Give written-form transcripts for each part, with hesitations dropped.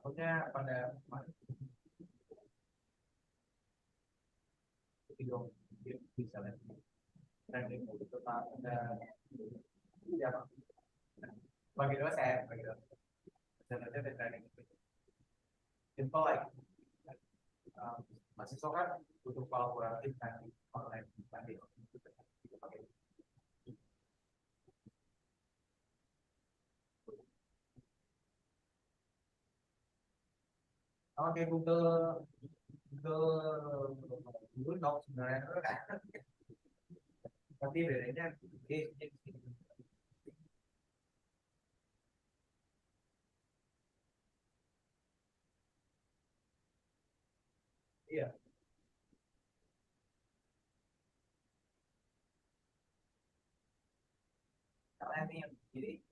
Takutnya pada video bisa lagi trending itu ada ya bagi dosen ada trending info like mahasiswa kan butuh kolaboratif nanti online nanti pakai. Oke, Google Docs sebenarnya itu kan, tapi bedanya iya. Karena ini yang jadi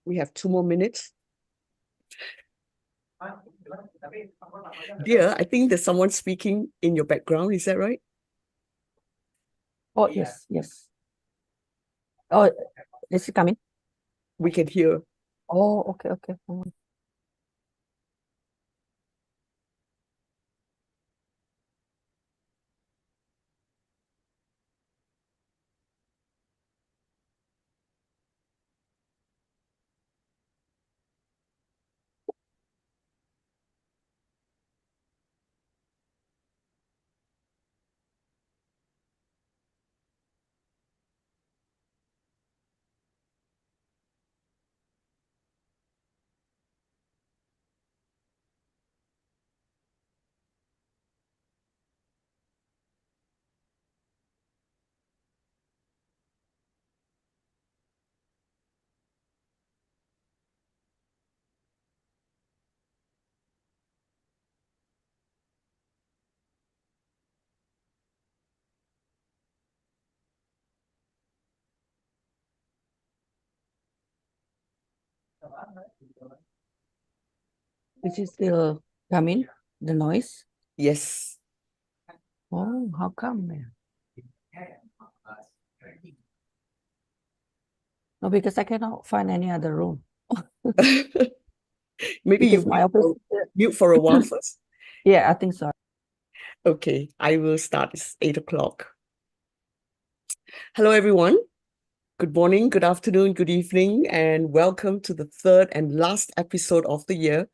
We have 2 more minutes. Dear, I think there's someone speaking in your background. Is that right? Oh, yes, yes. Oh, is it coming? We can hear. Oh, okay, okay. Is it still coming, the noise? Yes. Oh, how come? No, because I cannot find any other room. Maybe Because you my office. mute for a while first. Yeah, I think so. Okay, I will start. It's 8 o'clock. Hello, everyone. Good morning, good afternoon, good evening, and welcome to the third and last episode of the year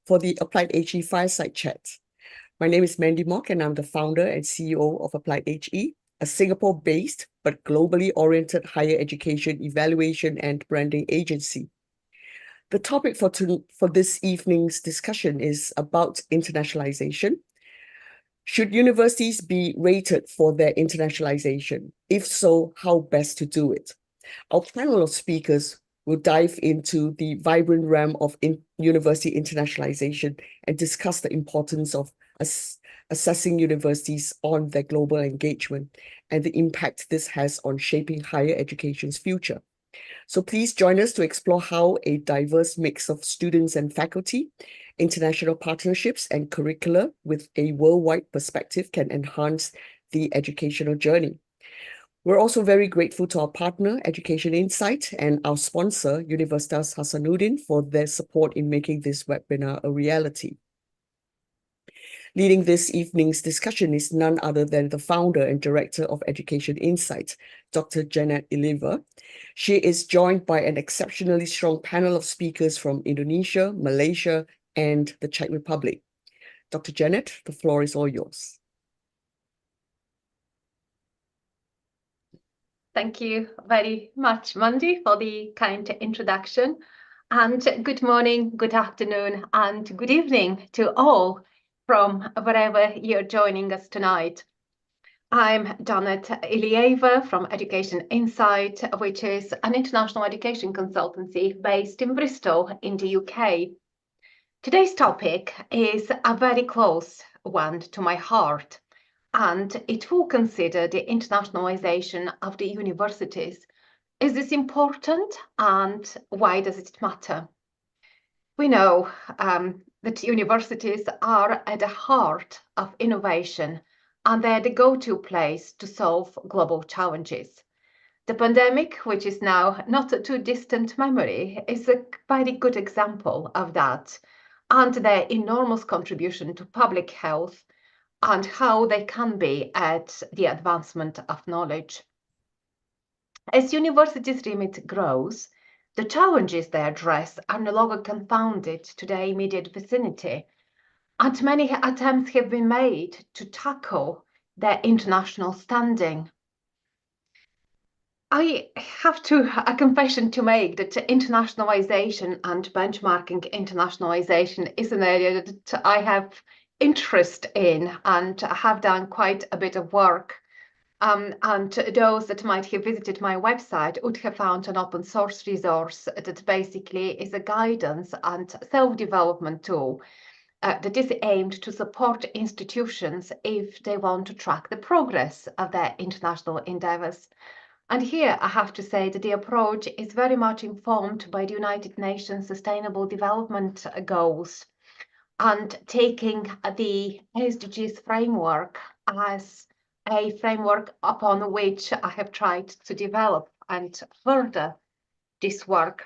for the AppliedHE Fireside Chat. My name is Mandy Mock, and I'm the founder and CEO of AppliedHE, a Singapore-based but globally oriented higher education evaluation and branding agency. The topic for this evening's discussion is about internationalization. Should universities be rated for their internationalization? If so, how best to do it? Our panel of speakers will dive into the vibrant realm of university internationalization and discuss the importance of assessing universities on their global engagement and the impact this has on shaping higher education's future. So please join us to explore how a diverse mix of students and faculty, international partnerships, and curricula with a worldwide perspective can enhance the educational journey. We're also very grateful to our partner, Education Insight, and our sponsor, Universitas Hasanuddin, for their support in making this webinar a reality. Leading this evening's discussion is none other than the founder and director of Education Insight, Dr. Janet Iliva. She is joined by an exceptionally strong panel of speakers from Indonesia, Malaysia, and the Czech Republic. Dr. Janet, the floor is all yours. Thank you very much, Mandy, for the kind introduction. And good morning, good afternoon, and good evening to all from wherever you're joining us tonight. I'm Janet Ilieva from Education Insight, which is an international education consultancy based in Bristol in the UK. Today's topic is a very close one to my heart, and it will consider the internationalization of the universities. Is this important, and why does it matter? We know that universities are at the heart of innovation, and they're the go-to place to solve global challenges. The pandemic, which is now not a too distant memory, is a very good example of that, and their enormous contribution to public health and how they can be at the advancement of knowledge. As universities' remit grows, the challenges they address are no longer confounded to their immediate vicinity, and many attempts have been made to tackle their international standing. I have a confession to make that internationalization and benchmarking internationalization is an area that I have interest in and have done quite a bit of work. And those that might have visited my website would have found an open source resource that basically is a guidance and self-development tool that is aimed to support institutions if they want to track the progress of their international endeavors. And here I have to say that the approach is very much informed by the United Nations Sustainable Development Goals and taking the SDGs framework as a framework upon which I have tried to develop and further this work.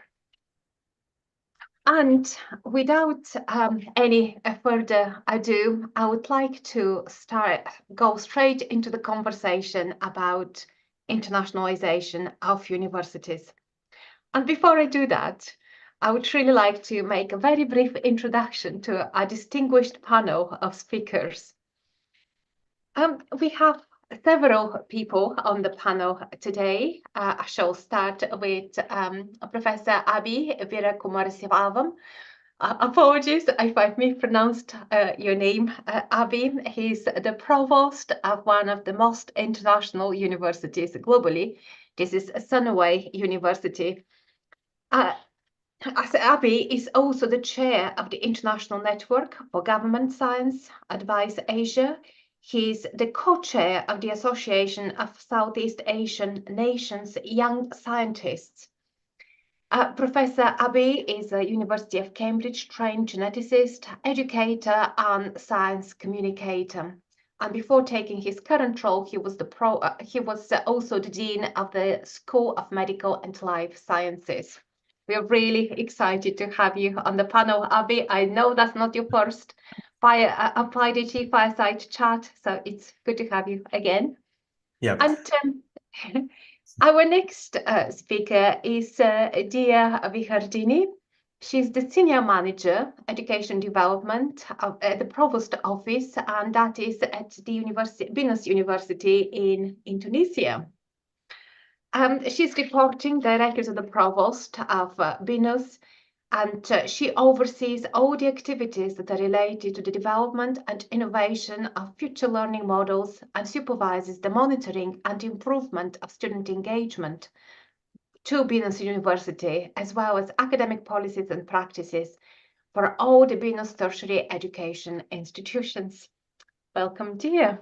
And without any further ado, I would like to go straight into the conversation about internationalization of universities. And before I do that, I would really like to make a very brief introduction to a distinguished panel of speakers. We have several people on the panel today. I shall start with Professor Abhi Veerakumarasivavam. Apologies if I've mispronounced your name, Abhi. He's the provost of one of the most international universities globally. This is Sunaway University. Abhi is also the chair of the International Network for Government Science Advice Asia. He's the co-chair of the Association of Southeast Asian Nations Young Scientists. Professor Abhi is a University of Cambridge trained geneticist, educator, and science communicator. And before taking his current role, he was also the dean of the School of Medical and Life Sciences. We are really excited to have you on the panel, Abhi. I know that's not your first AppliedHE Fireside chat, so it's good to have you again. Yeah. And our next speaker is Dia Vihardini. She's the Senior Manager, Education Development at the Provost Office, and that is at the Binus University in Tunisia. She's reporting directly to the Provost of Binus, and she oversees all the activities that are related to the development and innovation of future learning models and supervises the monitoring and improvement of student engagement to Binus University, as well as academic policies and practices for all the Binus tertiary education institutions. Welcome, dear.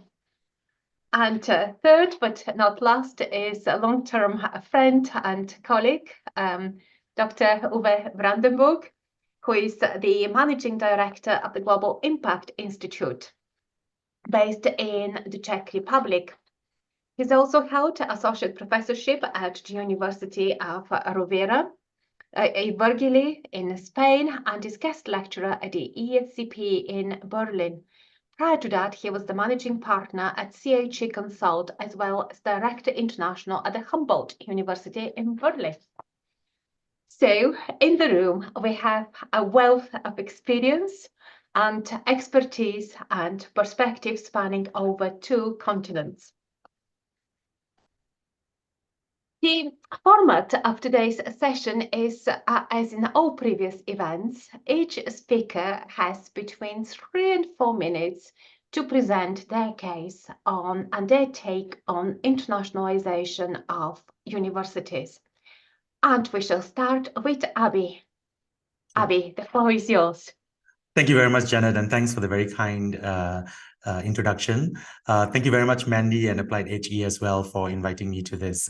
And third, but not last, is a long-term friend and colleague, Dr. Uwe Brandenburg, who is the Managing Director of the Global Impact Institute, based in the Czech Republic. He's also held an associate professorship at the University of Rovira, Virgili in Spain, and is guest lecturer at the ESCP in Berlin. Prior to that, he was the managing partner at CHE Consult, as well as Director International at the Humboldt University in Berlin. So in the room, we have a wealth of experience and expertise and perspective spanning over 2 continents. The format of today's session is, as in all previous events, each speaker has between 3 and 4 minutes to present their case on and their take on internationalization of universities. And we shall start with Abby. Abby, the floor is yours. Thank you very much, Janet, and thanks for the very kind introduction. Thank you very much, Mandy and AppliedHE as well for inviting me to this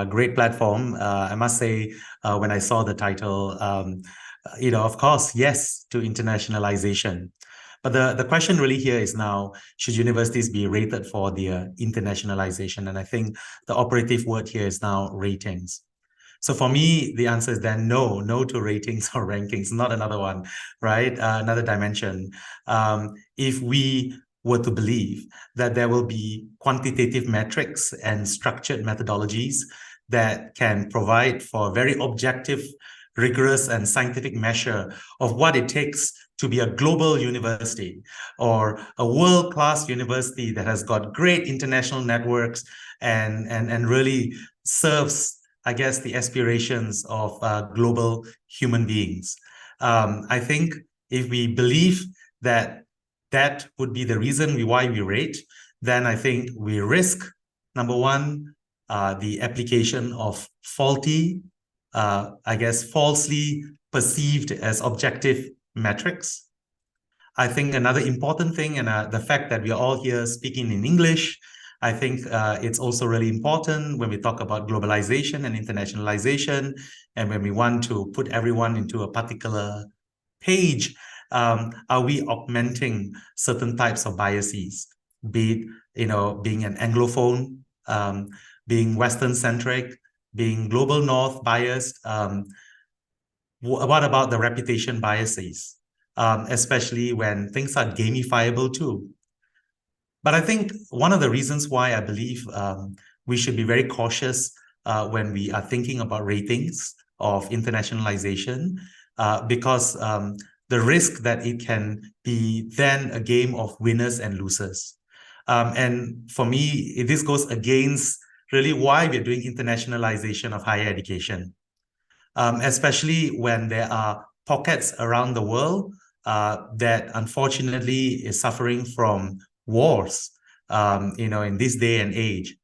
great platform. I must say, when I saw the title, of course, yes to internationalization. But the question really here is now, should universities be rated for their internationalization? And I think the operative word here is now ratings. So for me, the answer is then no to ratings or rankings, not another one, right? Another dimension. If we were to believe that there will be quantitative metrics and structured methodologies that can provide for a very objective, rigorous, and scientific measure of what it takes to be a global university or a world-class university that has got great international networks and really serves, I guess, the aspirations of global human beings. I think if we believe that that would be the reason why we rate, then I think we risk, number one, the application of faulty, falsely perceived as objective metrics. I think another important thing, and the fact that we are all here speaking in English, I think it's also really important when we talk about globalization and internationalization, and when we want to put everyone into a particular page, are we augmenting certain types of biases, be it, being an Anglophone, being Western-centric, being global North biased? What about the reputation biases, especially when things are gamifiable too? But I think one of the reasons why I believe we should be very cautious when we are thinking about ratings of internationalization, because the risk that it can be then a game of winners and losers. And for me, this goes against really why we're doing internationalization of higher education, especially when there are pockets around the world that unfortunately is suffering from wars, in this day and age.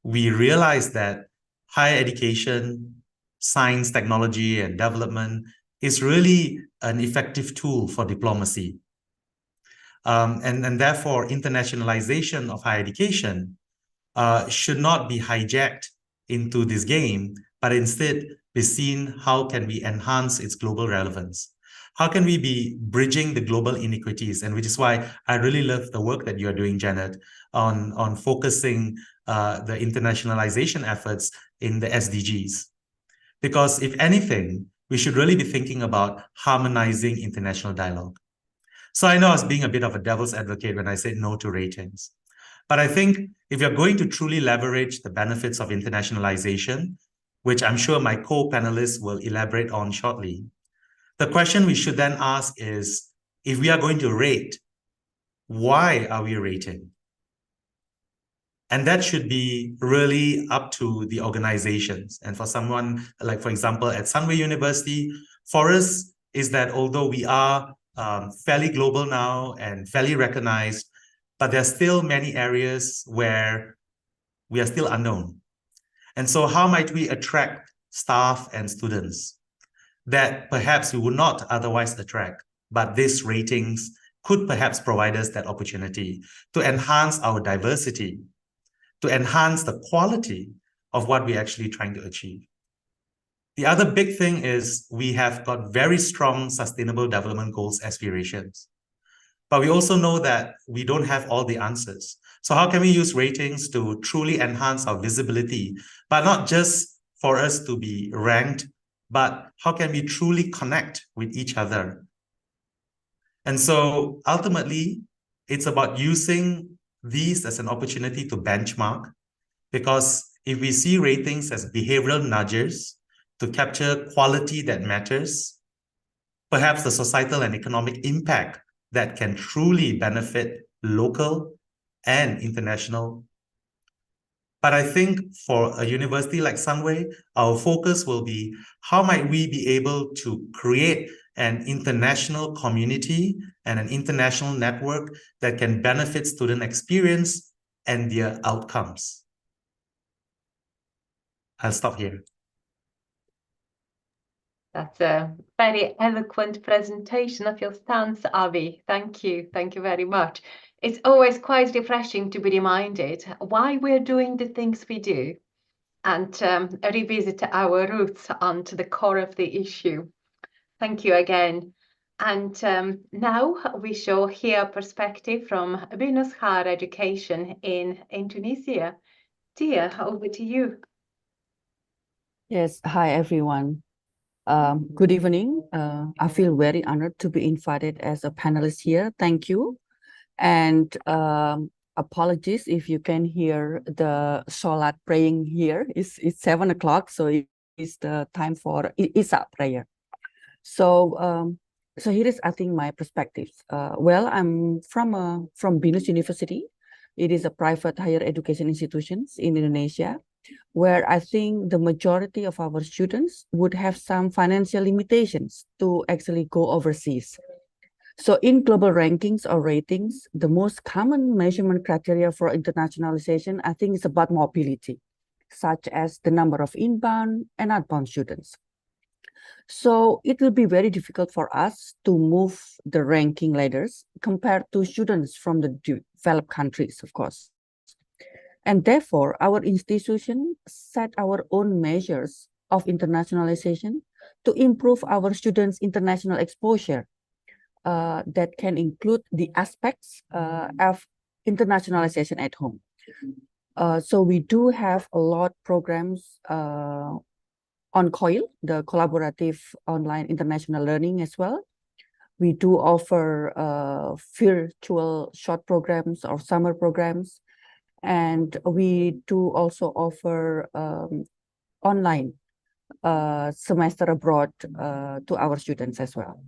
We realize that higher education, science, technology, and development is really an effective tool for diplomacy. And therefore, internationalization of higher education should not be hijacked into this game, but instead be seen how can we enhance its global relevance. How can we be bridging the global inequities? And which is why I really love the work that you're doing, Janet, on focusing the internationalization efforts in the SDGs. Because if anything, we should really be thinking about harmonizing international dialogue. So I know I was being a bit of a devil's advocate when I said no to ratings. But I think if you're going to truly leverage the benefits of internationalization, which I'm sure my co-panelists will elaborate on shortly, the question we should then ask is, if we are going to rate, why are we rating? And that should be really up to the organizations. And for someone like, for example, at Sunway University, for us is that although we are fairly global now and fairly recognized, but there are still many areas where we are still unknown. And so how might we attract staff and students that perhaps we would not otherwise attract, but these ratings could perhaps provide us that opportunity to enhance our diversity, to enhance the quality of what we're actually trying to achieve. The other big thing is we have got very strong sustainable development goals aspirations, but we also know that we don't have all the answers. So how can we use ratings to truly enhance our visibility, but not just for us to be ranked, but how can we truly connect with each other? And so ultimately, it's about using these as an opportunity to benchmark, because if we see ratings as behavioral nudges to capture quality that matters, perhaps the societal and economic impact that can truly benefit local and international. But I think for a university like Sunway, our focus will be how might we be able to create an international community and an international network that can benefit student experience and their outcomes. I'll stop here. That's a very eloquent presentation of your stance, Avi. Thank you. Thank you very much. It's always quite refreshing to be reminded why we're doing the things we do and revisit our roots onto the core of the issue. Thank you again. And now we shall hear perspective from Buenos Higher Education in Tunisia. Dia, over to you. Yes, hi everyone. Good evening. I feel very honored to be invited as a panelist here. Thank you. And apologies if you can hear the Salat praying here. It's 7 o'clock, so it's the time for Isha prayer. So here is, I think, my perspective. Well, I'm from Binus University. It is a private higher education institution in Indonesia, where I think the majority of our students would have some financial limitations to actually go overseas. So in global rankings or ratings, the most common measurement criteria for internationalization, I think, is about mobility, such as the number of inbound and outbound students. So it will be very difficult for us to move the ranking ladders compared to students from the developed countries, of course. And therefore, our institution set our own measures of internationalization to improve our students' international exposure that can include the aspects of internationalization at home. So we do have a lot of programs on COIL, the collaborative online international learning as well. We do offer virtual short programs or summer programs. And we do also offer online semester abroad to our students as well.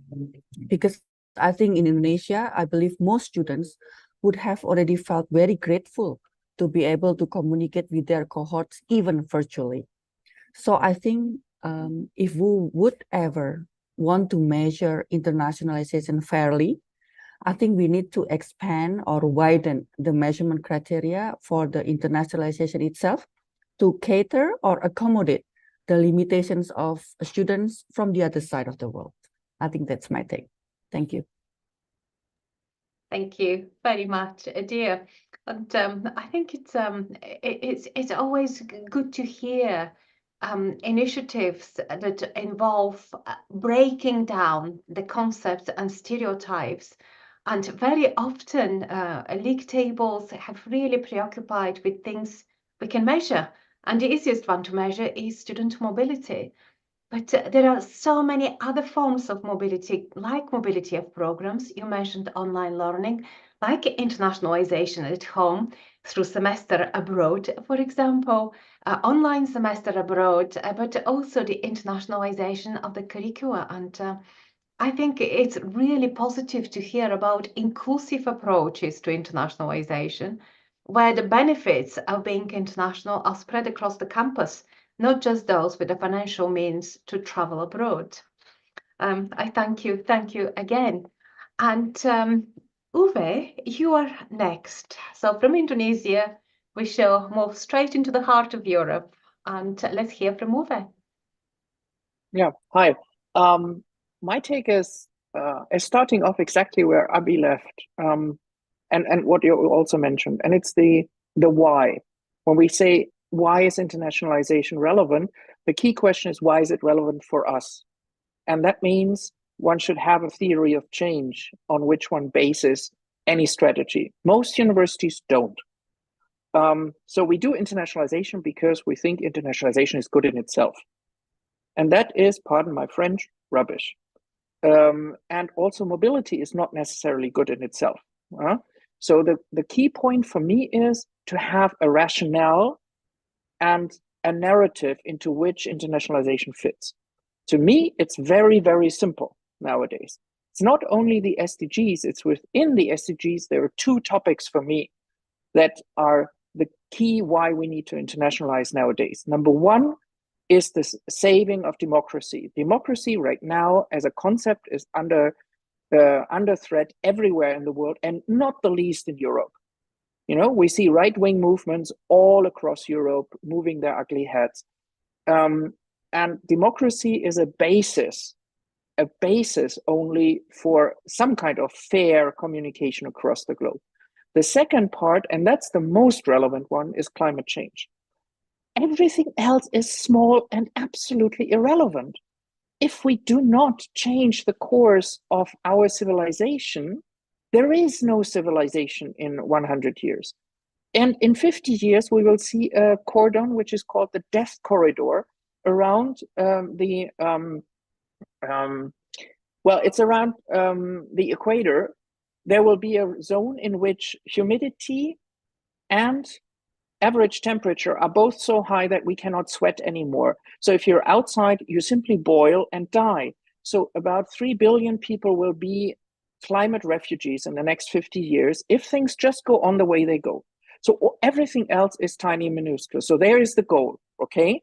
Because I think in Indonesia, I believe most students would have already felt very grateful to be able to communicate with their cohorts, even virtually. So I think if we would ever want to measure internationalization fairly, I think we need to expand or widen the measurement criteria for the internationalization itself to cater or accommodate the limitations of students from the other side of the world. I think that's my take. Thank you. Thank you very much, Adir. And I think it's always good to hear initiatives that involve breaking down the concepts and stereotypes. And very often, league tables have really preoccupied with things we can measure. And the easiest one to measure is student mobility. But there are so many other forms of mobility, like mobility of programs. You mentioned online learning, like internationalization at home through semester abroad, for example, online semester abroad, but also the internationalization of the curricula. And I think it's really positive to hear about inclusive approaches to internationalization, where the benefits of being international are spread across the campus, not just those with the financial means to travel abroad. I thank you again. And Uwe, you are next. So from Indonesia, we shall move straight into the heart of Europe. And let's hear from Uwe. Yeah, hi. My take is starting off exactly where Abi left, and what you also mentioned, and it's the why. When we say why is internationalization relevant, the key question is why is it relevant for us? And that means one should have a theory of change on which one bases any strategy. Most universities don't. So we do internationalization because we think internationalization is good in itself. And that is, pardon my French, rubbish. And also mobility is not necessarily good in itself. So the key point for me is to have a rationale and a narrative into which internationalization fits. To me, it's very, very simple nowadays. It's not only the SDGs, it's within the SDGs, there are two topics for me that are the key why we need to internationalize nowadays. Number one is this saving of democracy. Democracy right now as a concept is under under threat everywhere in the world, and not the least in Europe. You know, we see right-wing movements all across Europe moving their ugly heads. And democracy is a basis only for some kind of fair communication across the globe. The second part, and that's the most relevant one, is climate change. Everything else is small and absolutely irrelevant. If we do not change the course of our civilization, there is no civilization in 100 years. And in 50 years, we will see a cordon, which is called the death corridor, around it's around the equator. There will be a zone in which humidity and average temperature are both so high that we cannot sweat anymore. So if you're outside, you simply boil and die. So about 3 billion people will be climate refugees in the next 50 years if things just go on the way they go. So everything else is tiny, minuscule. So there is the goal, okay?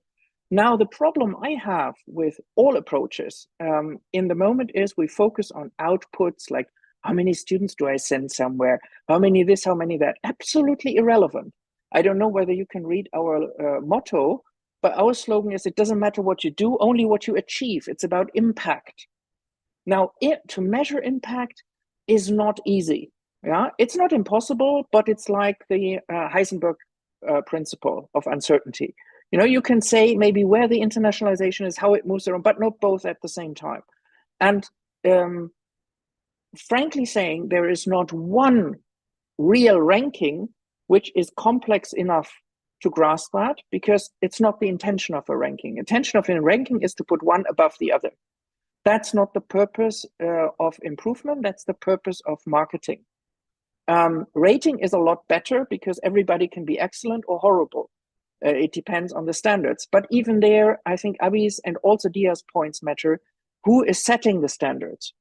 Now, the problem I have with all approaches in the moment is we focus on outputs, like how many students do I send somewhere? How many this, how many that? Absolutely irrelevant. I don't know whether you can read our motto, but our slogan is, it doesn't matter what you do, only what you achieve. It's about impact. Now, to measure impact is not easy. Yeah, it's not impossible, but it's like the Heisenberg principle of uncertainty. You know, you can say maybe where the internationalization is, how it moves around, but not both at the same time. And frankly saying, there is not one real ranking which is complex enough to grasp that, because it's not the intention of a ranking. Intention of a ranking is to put one above the other. That's not the purpose of improvement. That's the purpose of marketing. Rating is a lot better because everybody can be excellent or horrible. It depends on the standards. But even there, I think Abi's and also Dia's points matter. Who is setting the standards?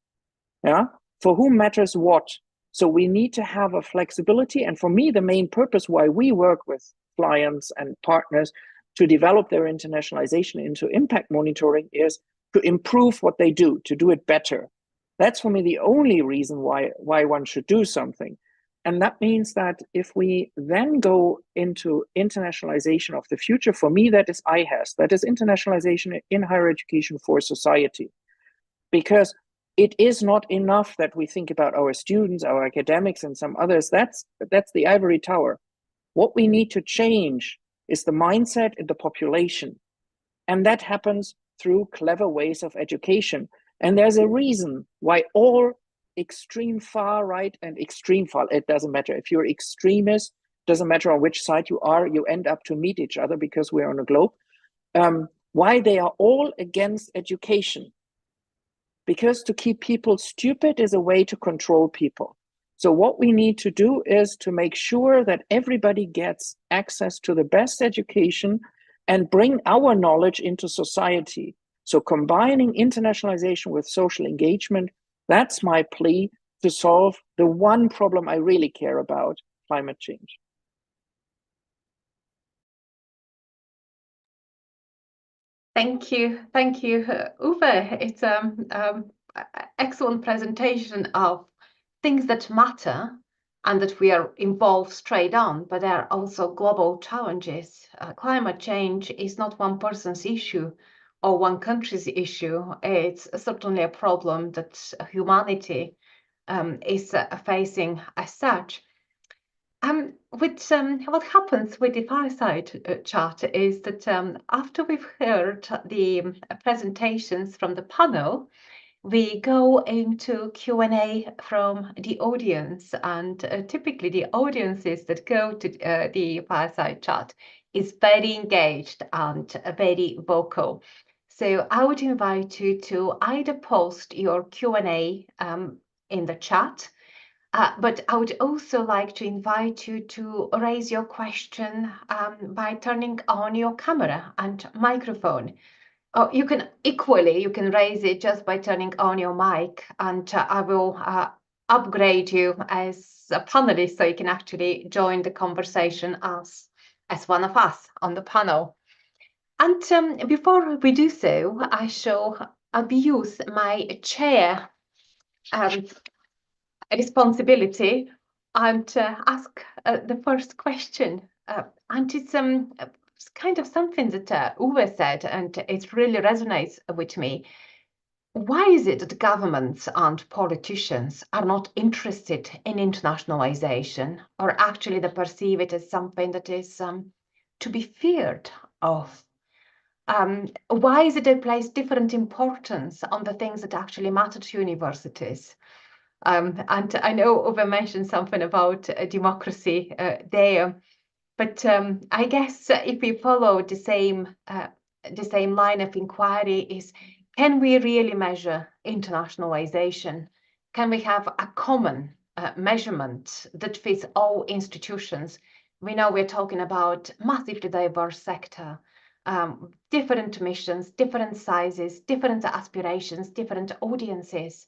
Yeah, for whom matters what? So we need to have a flexibility. And for me, the main purpose why we work with clients and partners to develop their internationalization into impact monitoring is to improve what they do, to do it better. That's for me the only reason why one should do something. And that means that if we then go into internationalization of the future, for me, that is IHES, that is internationalization in higher education for society. Because it is not enough that we think about our students, our academics, and some others. That's the ivory tower. What we need to change is the mindset in the population. And that happens through clever ways of education. And there's a reason why all extreme far right and extreme far, it doesn't matter. If you're extremist, doesn't matter on which side you are, you end up to meet each other because we're on a globe. Why they are all against education. Because to keep people stupid is a way to control people. So what we need to do is to make sure that everybody gets access to the best education and bring our knowledge into society. So combining internationalization with social engagement, that's my plea to solve the one problem I really care about, climate change. Thank you, Uwe. It's an excellent presentation of things that matter and that we are involved straight on, but there are also global challenges. Climate change is not one person's issue or one country's issue. It's certainly a problem that humanity is facing as such. What happens with the Fireside chat is that after we've heard the presentations from the panel, we go into Q&A from the audience, and typically the audiences that go to the Fireside chat is very engaged and very vocal. So I would invite you to either post your Q&A in the chat, but I would also like to invite you to raise your question by turning on your camera and microphone. Oh, you can raise it just by turning on your mic, and I will upgrade you as a panelist so you can actually join the conversation as one of us on the panel. And before we do so, I shall abuse my chair responsibility and ask the first question. And it's kind of something that Uwe said, and it really resonates with me. Why is it that governments and politicians are not interested in internationalization, or actually they perceive it as something that is to be feared of? Why is it they place different importance on the things that actually matter to universities? And I know Uwe mentioned something about democracy there, but I guess if we follow the same line of inquiry is, can we really measure internationalization? Can we have a common measurement that fits all institutions? We know we're talking about massively diverse sector, different missions, different sizes, different aspirations, different audiences.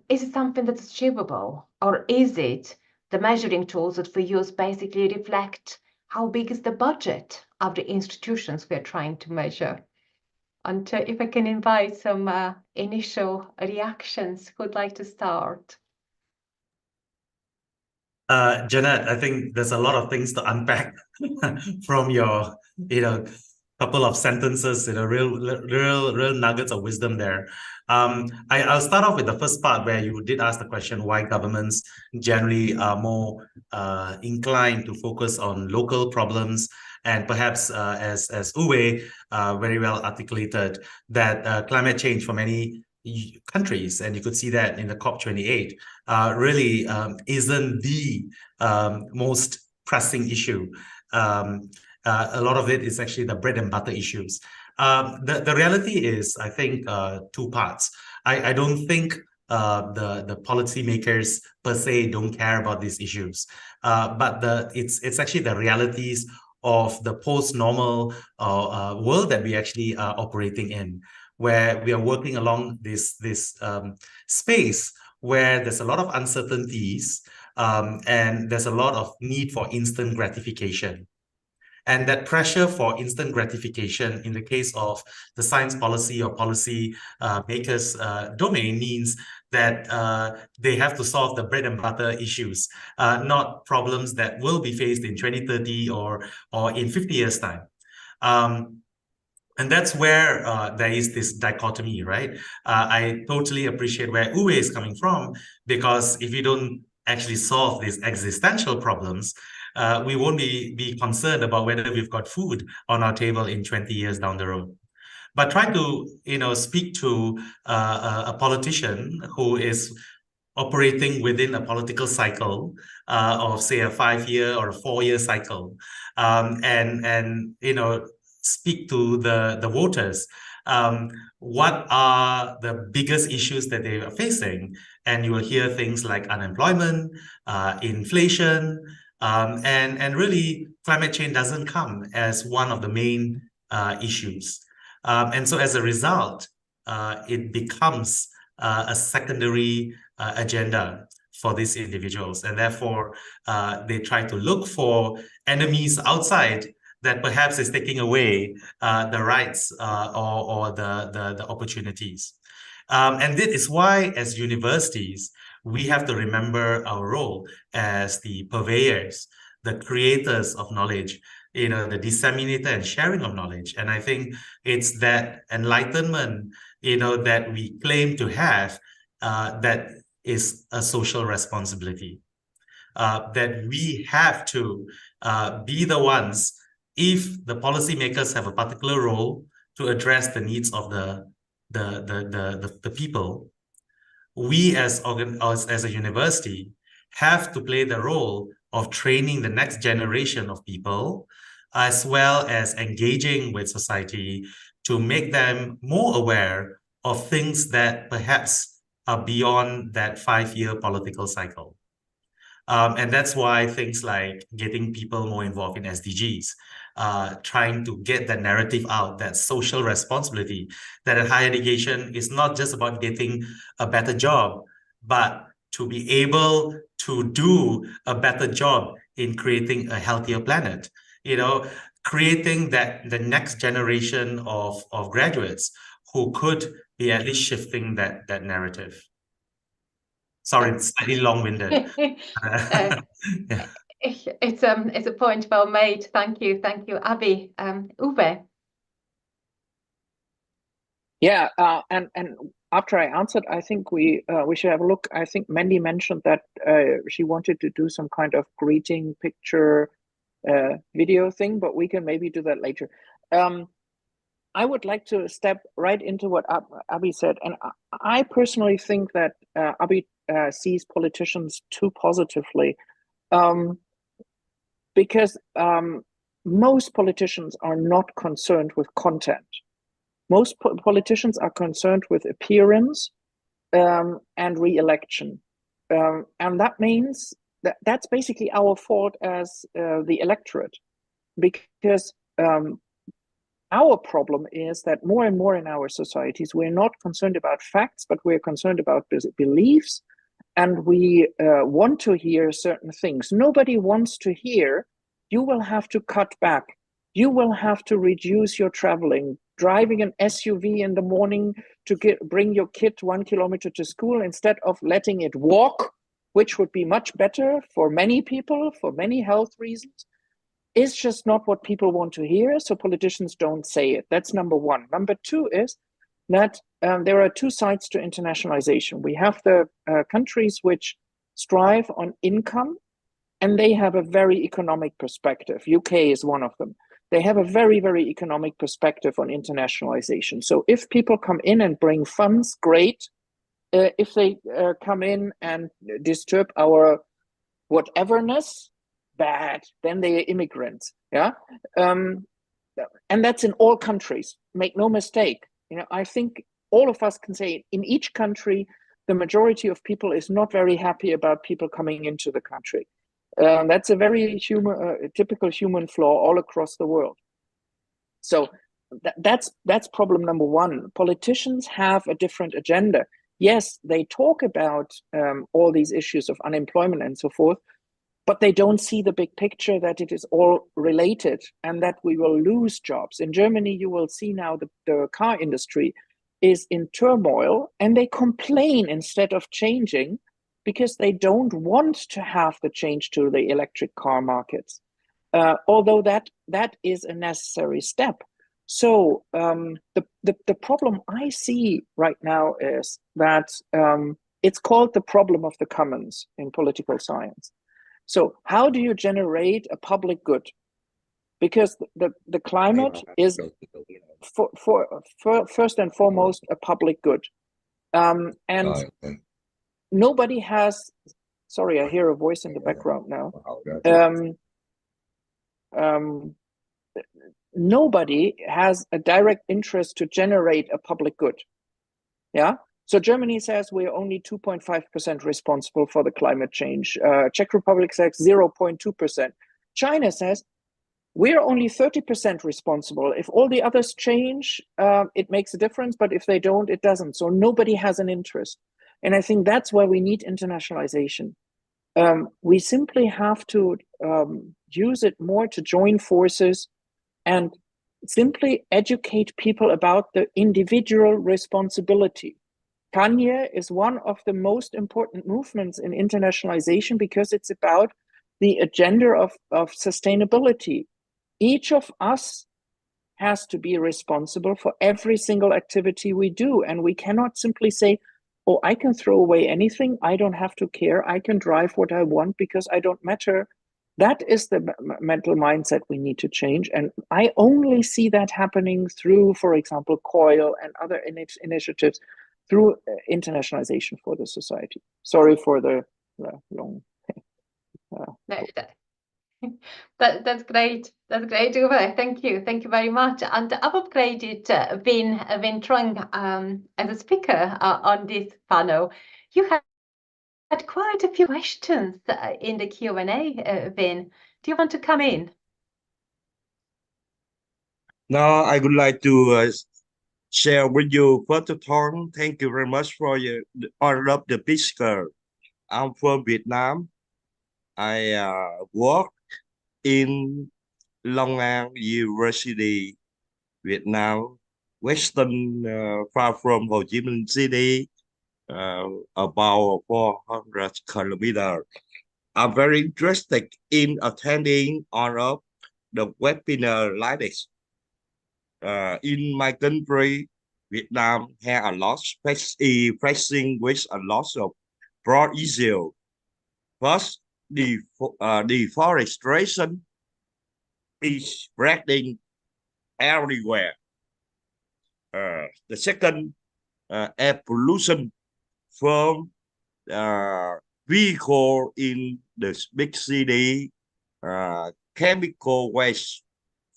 Is it something that's achievable, or is it the measuring tools that we use basically reflect how big is the budget of the institutions we're trying to measure? And if I can invite some initial reactions, who'd like to start? Janet, I think there's a lot of things to unpack from your, couple of sentences, real nuggets of wisdom there. I'll start off with the first part where you did ask the question why governments generally are more inclined to focus on local problems, and perhaps as Uwe very well articulated, that climate change for many countries, and you could see that in the COP28, really isn't the most pressing issue. A lot of it is actually the bread and butter issues. The reality is, I think, two parts. I don't think the policymakers per se don't care about these issues, but it's actually the realities of the post-normal world that we actually are operating in, where we are working along this space where there's a lot of uncertainties, and there's a lot of need for instant gratification. And that pressure for instant gratification in the case of the science policy or policy makers domain means that they have to solve the bread and butter issues, not problems that will be faced in 2030 or in 50 years' time. And that's where there is this dichotomy, right? I totally appreciate where Uwe is coming from, because if you don't actually solve these existential problems, we won't be concerned about whether we've got food on our table in 20 years down the road. But try to, speak to a politician who is operating within a political cycle of, say, a 5-year or a 4-year cycle, and speak to the voters. What are the biggest issues that they are facing? And you will hear things like unemployment, inflation, and really climate change doesn't come as one of the main issues. And so as a result, it becomes a secondary agenda for these individuals. And therefore, they try to look for enemies outside that perhaps is taking away the rights or the opportunities. And this is why, as universities, we have to remember our role as the purveyors, the creators of knowledge, the disseminator and sharing of knowledge. And I think it's that enlightenment, that we claim to have, that is a social responsibility, that we have to be the ones, if the policymakers have a particular role to address the needs of the people, we as a university have to play the role of training the next generation of people, as well as engaging with society to make them more aware of things that perhaps are beyond that 5-year political cycle. And that's why things like getting people more involved in SDGs, trying to get that narrative out, that social responsibility, that in higher education is not just about getting a better job, but to be able to do a better job in creating a healthier planet, creating the next generation of graduates who could be at least shifting that narrative. Sorry, it's slightly long-winded. Yeah. It's a point well made. Thank you, Abby. Uwe. Yeah, and after I answered, I think we should have a look. I think Mandy mentioned that she wanted to do some kind of greeting picture video thing, but we can maybe do that later. I would like to step right into what Abby said, and I personally think that Abby sees politicians too positively, because most politicians are not concerned with content. Most politicians are concerned with appearance and re-election. And that means that that's basically our fault as the electorate, because our problem is that more and more in our societies, we're not concerned about facts, but we're concerned about beliefs, and we want to hear certain things. Nobody wants to hear, you will have to cut back. You will have to reduce your traveling. Driving an SUV in the morning to bring your kid 1 kilometer to school instead of letting it walk, which would be much better for many people, for many health reasons, is just not what people want to hear. So politicians don't say it. That's number one. Number two is that there are two sides to internationalization. We have the countries which strive on income, and they have a very economic perspective. UK is one of them. They have a very, very economic perspective on internationalization. So if people come in and bring funds, great. If they come in and disturb our whateverness, bad. Then they are immigrants. Yeah, and that's in all countries. Make no mistake. I think all of us can say in each country, the majority of people is not very happy about people coming into the country. That's a very typical human flaw all across the world. So that's problem number one. Politicians have a different agenda. Yes, they talk about all these issues of unemployment and so forth, but they don't see the big picture, that it is all related and that we will lose jobs. In Germany, you will see now the car industry is in turmoil, and they complain instead of changing, because they don't want to have the change to the electric car markets, although that is a necessary step. So the problem I see right now is that it's called the problem of the commons in political science. So how do you generate a public good? Because the climate is for first and foremost a public good, and nobody has, sorry, I hear a voice in the background now. Nobody has a direct interest to generate a public good. Yeah. So Germany says we're only 2.5% responsible for the climate change. Czech Republic says 0.2%. China says we're only 30% responsible. If all the others change, it makes a difference, but if they don't, it doesn't. So nobody has an interest. And I think that's why we need internationalization. We simply have to use it more to join forces and simply educate people about the individual responsibility. Kanye is one of the most important movements in internationalization because it's about the agenda of sustainability. Each of us has to be responsible for every single activity we do. And we cannot simply say, oh, I can throw away anything. I don't have to care. I can drive what I want because I don't matter. That is the mental mindset we need to change. And I only see that happening through, for example, COIL and other initiatives, through internationalization for the society. Sorry for the long... That's great. That's great, Uwe. Thank you. Thank you very much. And I've upgraded Vin Trung as a speaker on this panel. You had quite a few questions in the Q&A, Vin. Do you want to come in? Now, I would like to share with you first of all, thank you very much for all of the speaker. I'm from Vietnam. I work in Long An University, Vietnam, Western, far from Ho Chi Minh City. about 400 kilometers. I'm very interested in attending all of the webinar like this. In my country, Vietnam has a lot facing with a lot of broad issues. First, deforestation is spreading everywhere. The second, air pollution from vehicle in the big city, chemical waste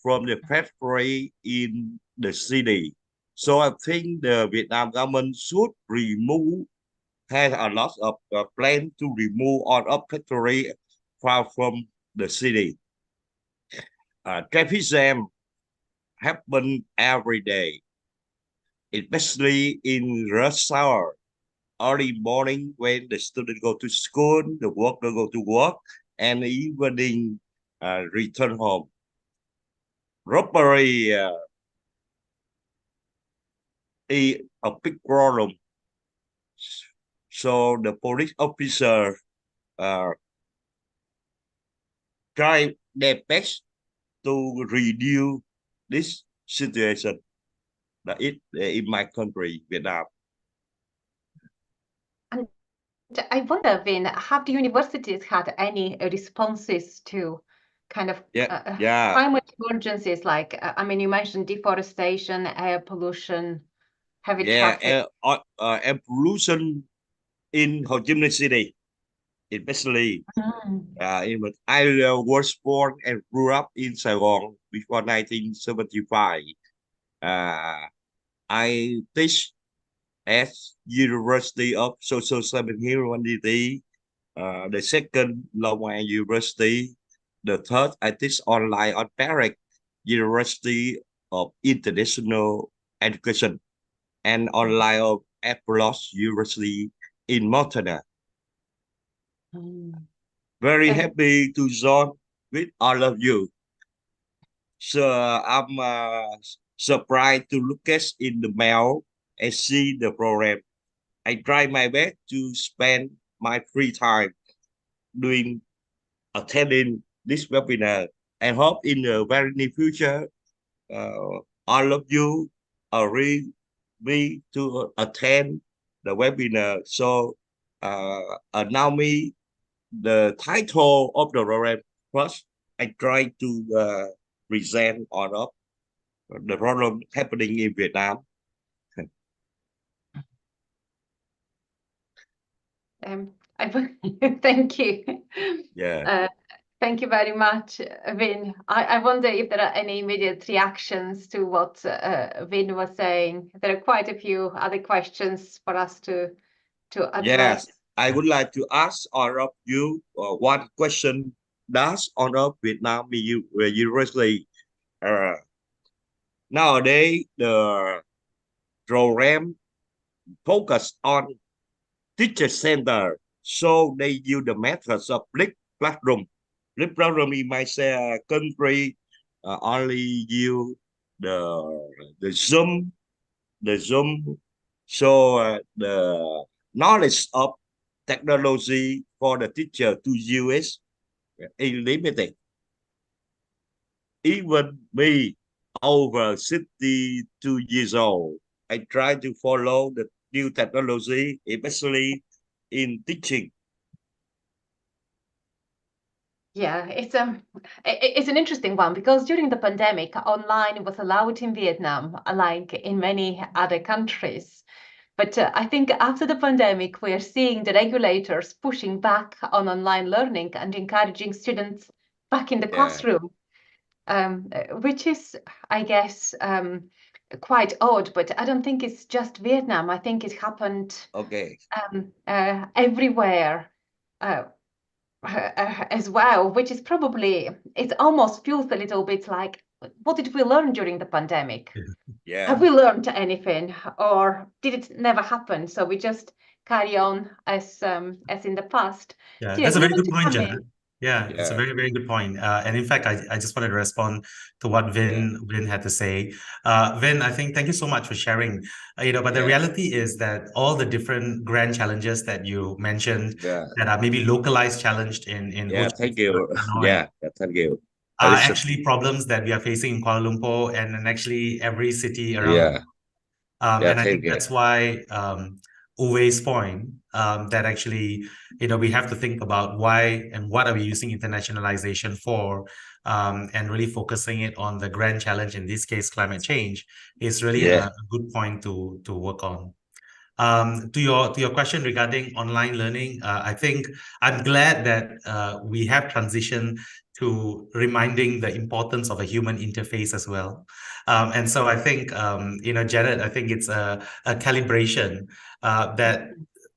from the factory in the city. So I think the Vietnam government should has a lot of plan to remove all of factory far from the city. Traffic jam happen every day, especially in rush hour, early morning when the student go to school, the worker go to work, and evening return home. Robbery is a big problem. So the police officer try their best to reduce this situation. That is in my country, Vietnam. And I wonder, Vin, have the universities had any responses to kind of climate emergencies? Like, I mean, you mentioned deforestation, air pollution, heavy traffic. Air pollution in Ho Chi Minh City, especially. I was born and grew up in Saigon before 1975. I teach at University of Social Science Humanity, the second Long An University, the third I teach online on Paris University of International Education, and online of AppliedHE University in Montana. Very happy to join with all of you. So I'm surprised to look at in the mail and see the program. I try my best to spend my free time attending this webinar, and hope in the very near future, all of you agree me to attend the webinar. So allow me the title of the program. First, I try to present all of the problem happening in Vietnam. Thank you. Yeah. Thank you very much, Vin. I wonder if there are any immediate reactions to what Vin was saying. There are quite a few other questions for us to address. Yes, I would like to ask all of you one question. Does all of Vietnam University nowadays the program focus on teacher center, so they use the methods of flipped classroom. Flipped classroom in my country only use the Zoom, so the knowledge of technology for the teacher to use is limited. Even me, over 62 years old, I try to follow the new technology, especially in teaching. Yeah, it's an interesting one, because during the pandemic, online was allowed in Vietnam, like in many other countries. But I think after the pandemic, we are seeing the regulators pushing back on online learning and encouraging students back in the classroom, which is, I guess, quite odd. But I don't think it's just Vietnam. I think it happened everywhere as well, which is probably, it almost feels a little bit like, what did we learn during the pandemic? Have we learned anything, or did it never happen? So we just carry on as in the past. Yeah, Tina, that's a do you very want good to point, come Jenna. in? Yeah, it's a Yeah. very, very good point. And in fact, I just wanted to respond to what Vin had to say. Vin, I think thank you so much for sharing. But the Yeah. reality is that all the different grand challenges that you mentioned Yeah. that are maybe localized challenged in Yeah. Ho Chi Thank Minh you. or Hanoi Yeah. Thank you. I are listen. actually problems that we are facing in Kuala Lumpur and in actually every city around. Yeah. Yeah. And I think Thank you. that's why Uwe's point that actually, we have to think about why and what are we using internationalization for, and really focusing it on the grand challenge, in this case, climate change, is really Yeah. a good point to work on. To your question regarding online learning, I think I'm glad that we have transitioned to reminding the importance of a human interface as well. And so I think, Janet, I think it's a calibration that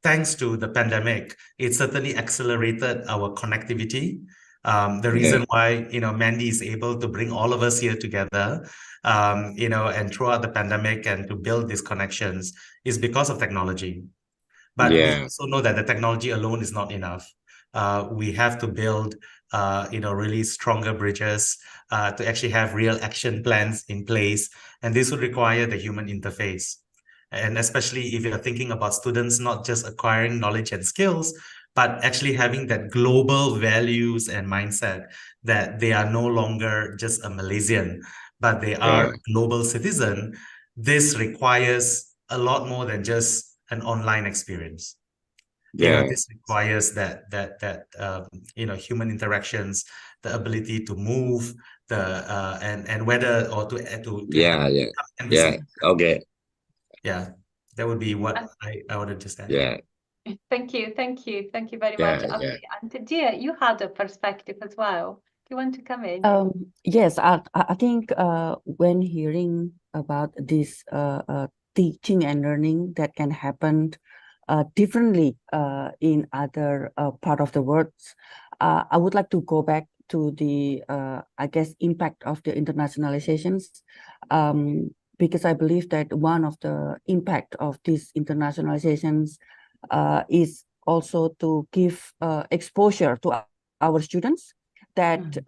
thanks to the pandemic, it certainly accelerated our connectivity. The reason why, Mandy is able to bring all of us here together, and throughout the pandemic and to build these connections is because of technology. But we also know that the technology alone is not enough. We have to build, really stronger bridges to actually have real action plans in place. And this would require the human interface. And especially if you're thinking about students not just acquiring knowledge and skills, but actually having that global values and mindset that they are no longer just a Malaysian, but they are a global citizen. This requires a lot more than just an online experience. This requires that human interactions, the ability to move, and whether or to and visit. Okay. Yeah, that would be what I would just add. Yeah. Thank you very much. And Dia, you had a perspective as well. Do you want to come in? Yes, I think when hearing about this teaching and learning that can happen differently in other part of the world, I would like to go back to the I guess impact of the internationalizations, because I believe that one of the impact of these internationalizations is also to give exposure to our students that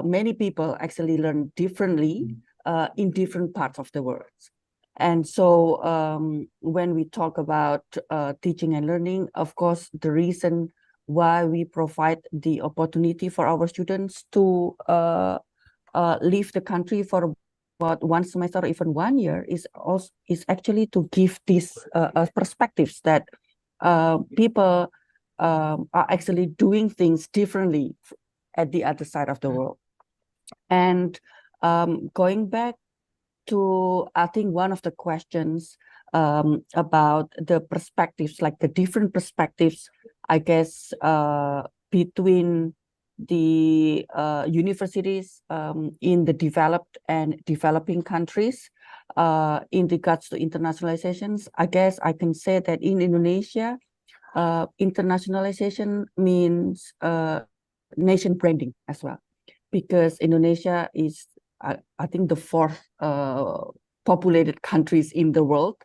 many people actually learn differently in different parts of the world. And so when we talk about teaching and learning, of course, the reason why we provide the opportunity for our students to leave the country for about one semester or even 1 year is actually to give these perspectives that people are actually doing things differently at the other side of the world. And going back to, I think, one of the questions about the perspectives, like the different perspectives, I guess, between the universities in the developed and developing countries in regards to internationalizations. I guess I can say that in Indonesia, internationalization means nation branding as well, because Indonesia is, I think, the fourth populated countries in the world,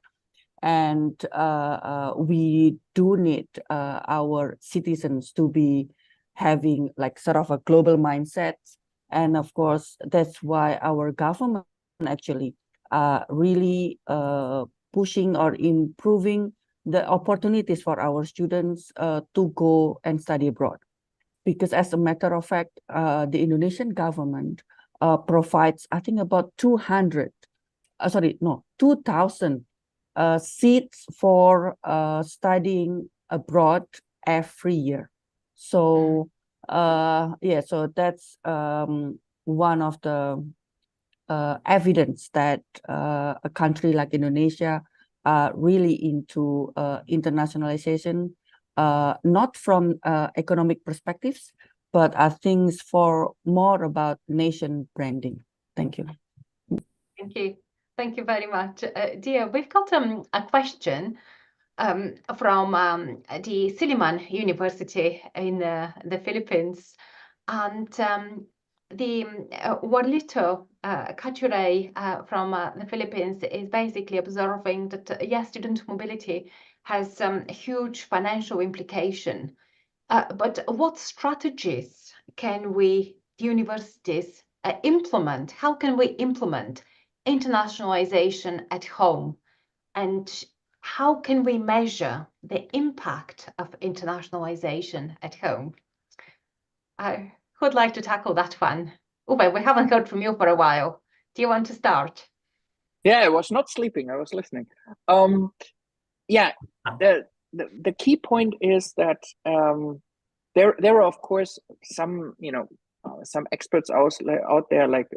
and we do need our citizens to be having like sort of a global mindset. And of course, that's why our government actually really pushing or improving the opportunities for our students to go and study abroad. Because as a matter of fact, the Indonesian government provides, I think, about 2,000 seats for studying abroad every year. So so that's one of the evidence that a country like Indonesia are really into internationalization, not from economic perspectives, but I think for more about nation branding. Thank you. Thank you. Thank you very much. Dia, we've got a question from the Silliman University in the Philippines. And the Warlito Kachure from the Philippines is basically observing that, yes, student mobility has a huge financial implication. But what strategies can we, the universities, implement? How can we implement internationalization at home? And how can we measure the impact of internationalization at home? Who would like to tackle that one? Uwe, we haven't heard from you for a while. Do you want to start? Yeah, I was not sleeping. I was listening. Yeah, the key point is that there are of course some some experts out there like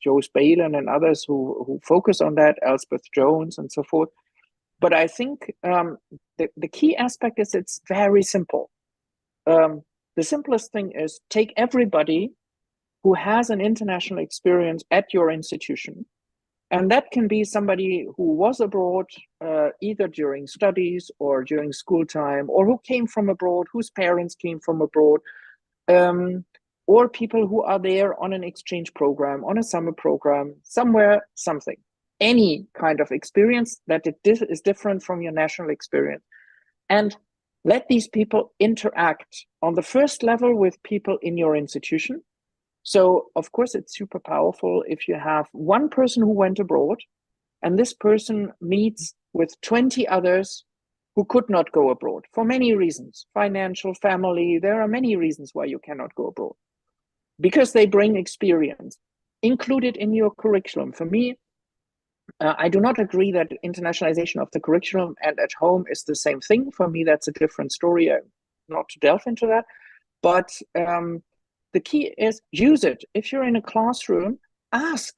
Joe Spalen and others who focus on that, Elspeth Jones and so forth. But I think the key aspect is it's very simple. The simplest thing is take everybody who has an international experience at your institution. And that can be somebody who was abroad either during studies or during school time, or who came from abroad, whose parents came from abroad, or people who are there on an exchange program, on a summer program, somewhere, something. Any kind of experience that is different from your national experience. And let these people interact on the first level with people in your institution. So, of course, it's super powerful if you have one person who went abroad and this person meets with 20 others who could not go abroad for many reasons, financial, family. There are many reasons why you cannot go abroad because they bring experience included in your curriculum. For me, I do not agree that internationalization of the curriculum and at home is the same thing. For me, that's a different story. Not to delve into that, but the key is use it. If you're in a classroom, ask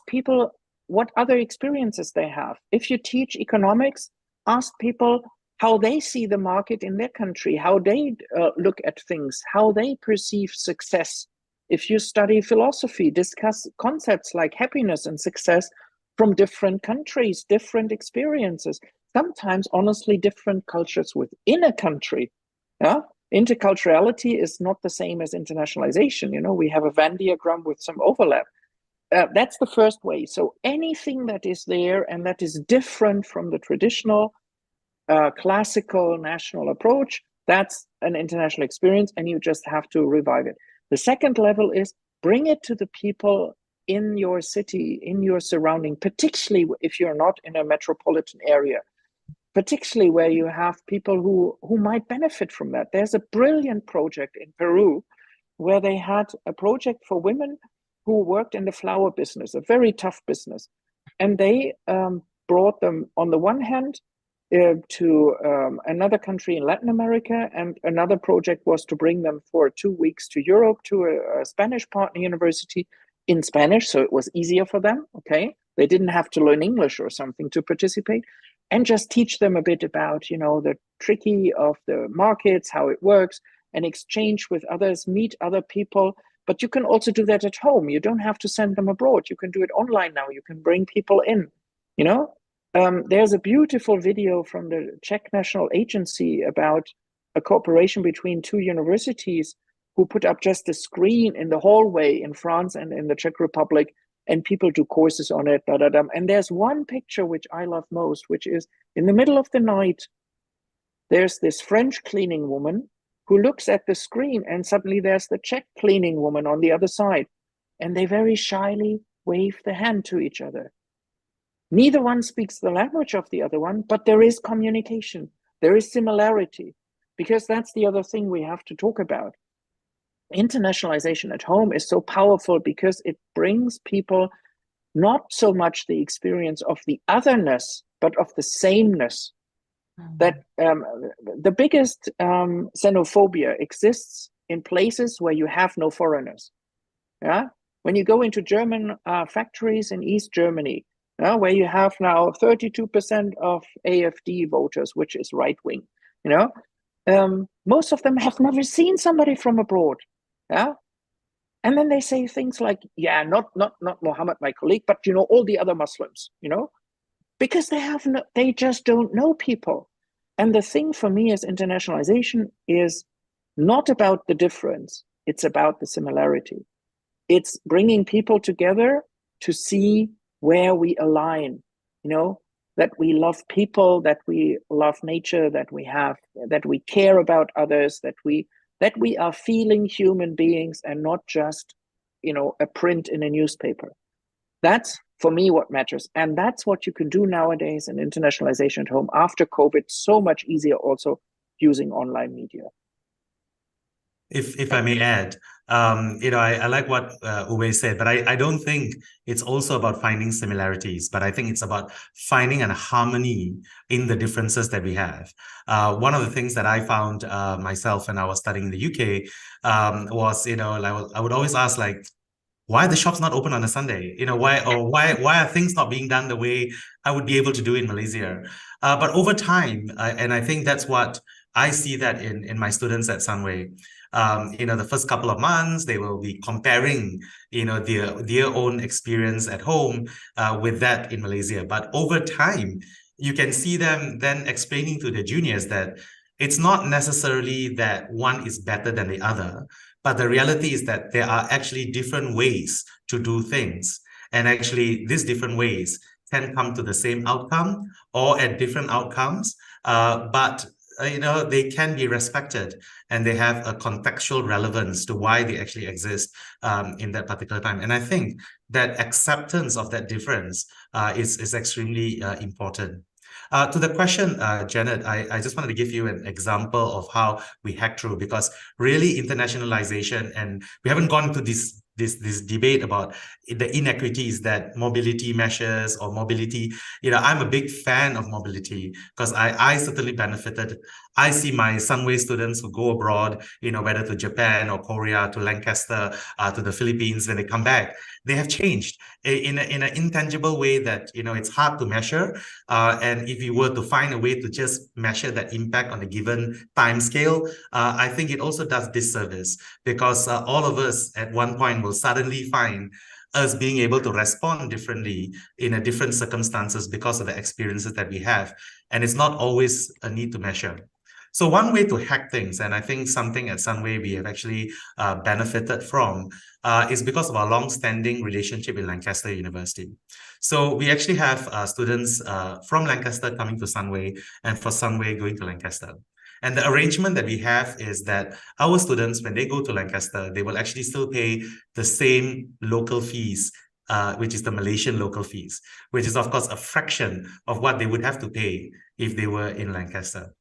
people what other experiences they have. If you teach economics, ask people how they see the market in their country, how they look at things, how they perceive success. If you study philosophy, discuss concepts like happiness and success from different countries, different experiences, sometimes honestly different cultures within a country. Yeah? Interculturality is not the same as internationalization. We have a Venn diagram with some overlap. That's the first way. So anything that is there and that is different from the traditional classical national approach, that's an international experience and you just have to revive it. The second level is bring it to the people in your city, in your surrounding, particularly if you're not in a metropolitan area, particularly where you have people who might benefit from that. There's a brilliant project in Peru where they had a project for women who worked in the flower business, a very tough business. And they brought them, on the one hand, to another country in Latin America, and another project was to bring them for 2 weeks to Europe, to a Spanish partner university in Spanish, so it was easier for them, okay? They didn't have to learn English or something to participate, and just teach them a bit about, the tricky of the markets, how it works, and exchange with others, meet other people. But you can also do that at home. You don't have to send them abroad. You can do it online now. You can bring people in, There's a beautiful video from the Czech National Agency about a cooperation between 2 universities who put up just a screen in the hallway in France and in the Czech Republic, and people do courses on it. And there's one picture which I love most, which is in the middle of the night, there's this French cleaning woman who looks at the screen, and suddenly there's the Czech cleaning woman on the other side. And they very shyly wave the hand to each other. Neither one speaks the language of the other one, but there is communication. There is similarity, because that's the other thing we have to talk about. Internationalization at home is so powerful because it brings people not so much the experience of the otherness, but of the sameness. That the biggest xenophobia exists in places where you have no foreigners. Yeah, when you go into German factories in East Germany, where you have now 32% of AfD voters, which is right wing, most of them have never seen somebody from abroad. Yeah, and then they say things like, "Yeah, not Mohammed, my colleague, but all the other Muslims," because they just don't know people. And the thing for me is internationalization is not about the difference; it's about the similarity. It's bringing people together to see where we align. That we love people, that we love nature, that we care about others, that that we are feeling human beings and not just, a print in a newspaper. That's, for me, what matters. And that's what you can do nowadays in internationalization at home after COVID, so much easier also using online media. If I may add, I like what Uwe said, but I don't think it's also about finding similarities, but I think it's about finding a harmony in the differences that we have. One of the things that I found myself when I was studying in the UK was, I would always ask, like, why are the shops not open on a Sunday? Why are things not being done the way I would be able to do in Malaysia? But over time, and I think that's what I see that in my students at Sunway. The first couple of months, they will be comparing, their own experience at home with that in Malaysia. But over time, you can see them then explaining to the juniors that it's not necessarily that one is better than the other, but the reality is that there are actually different ways to do things. And actually, these different ways can come to the same outcome or at different outcomes, but they can be respected and they have a contextual relevance to why they actually exist in that particular time. And I think that acceptance of that difference is extremely important. To the question, Janet, I just wanted to give you an example of how we hack through, because really internationalization, and we haven't gone into this debate about the inequities that mobility measures or mobility. I'm a big fan of mobility because I certainly benefited. I see my Sunway students who go abroad, whether to Japan or Korea, to Lancaster, to the Philippines, when they come back, they have changed in an intangible way that, it's hard to measure. And if you were to find a way to just measure that impact on a given time scale, I think it also does disservice, because all of us at one point will suddenly find us being able to respond differently in a different circumstances because of the experiences that we have. And it's not always a need to measure. So one way to hack things, and I think something at Sunway we have actually benefited from, is because of our long-standing relationship with Lancaster University. So we actually have students from Lancaster coming to Sunway, and for Sunway going to Lancaster. And the arrangement that we have is that our students, when they go to Lancaster, they will actually still pay the same local fees, which is the Malaysian local fees, which is, of course, a fraction of what they would have to pay if they were in Lancaster.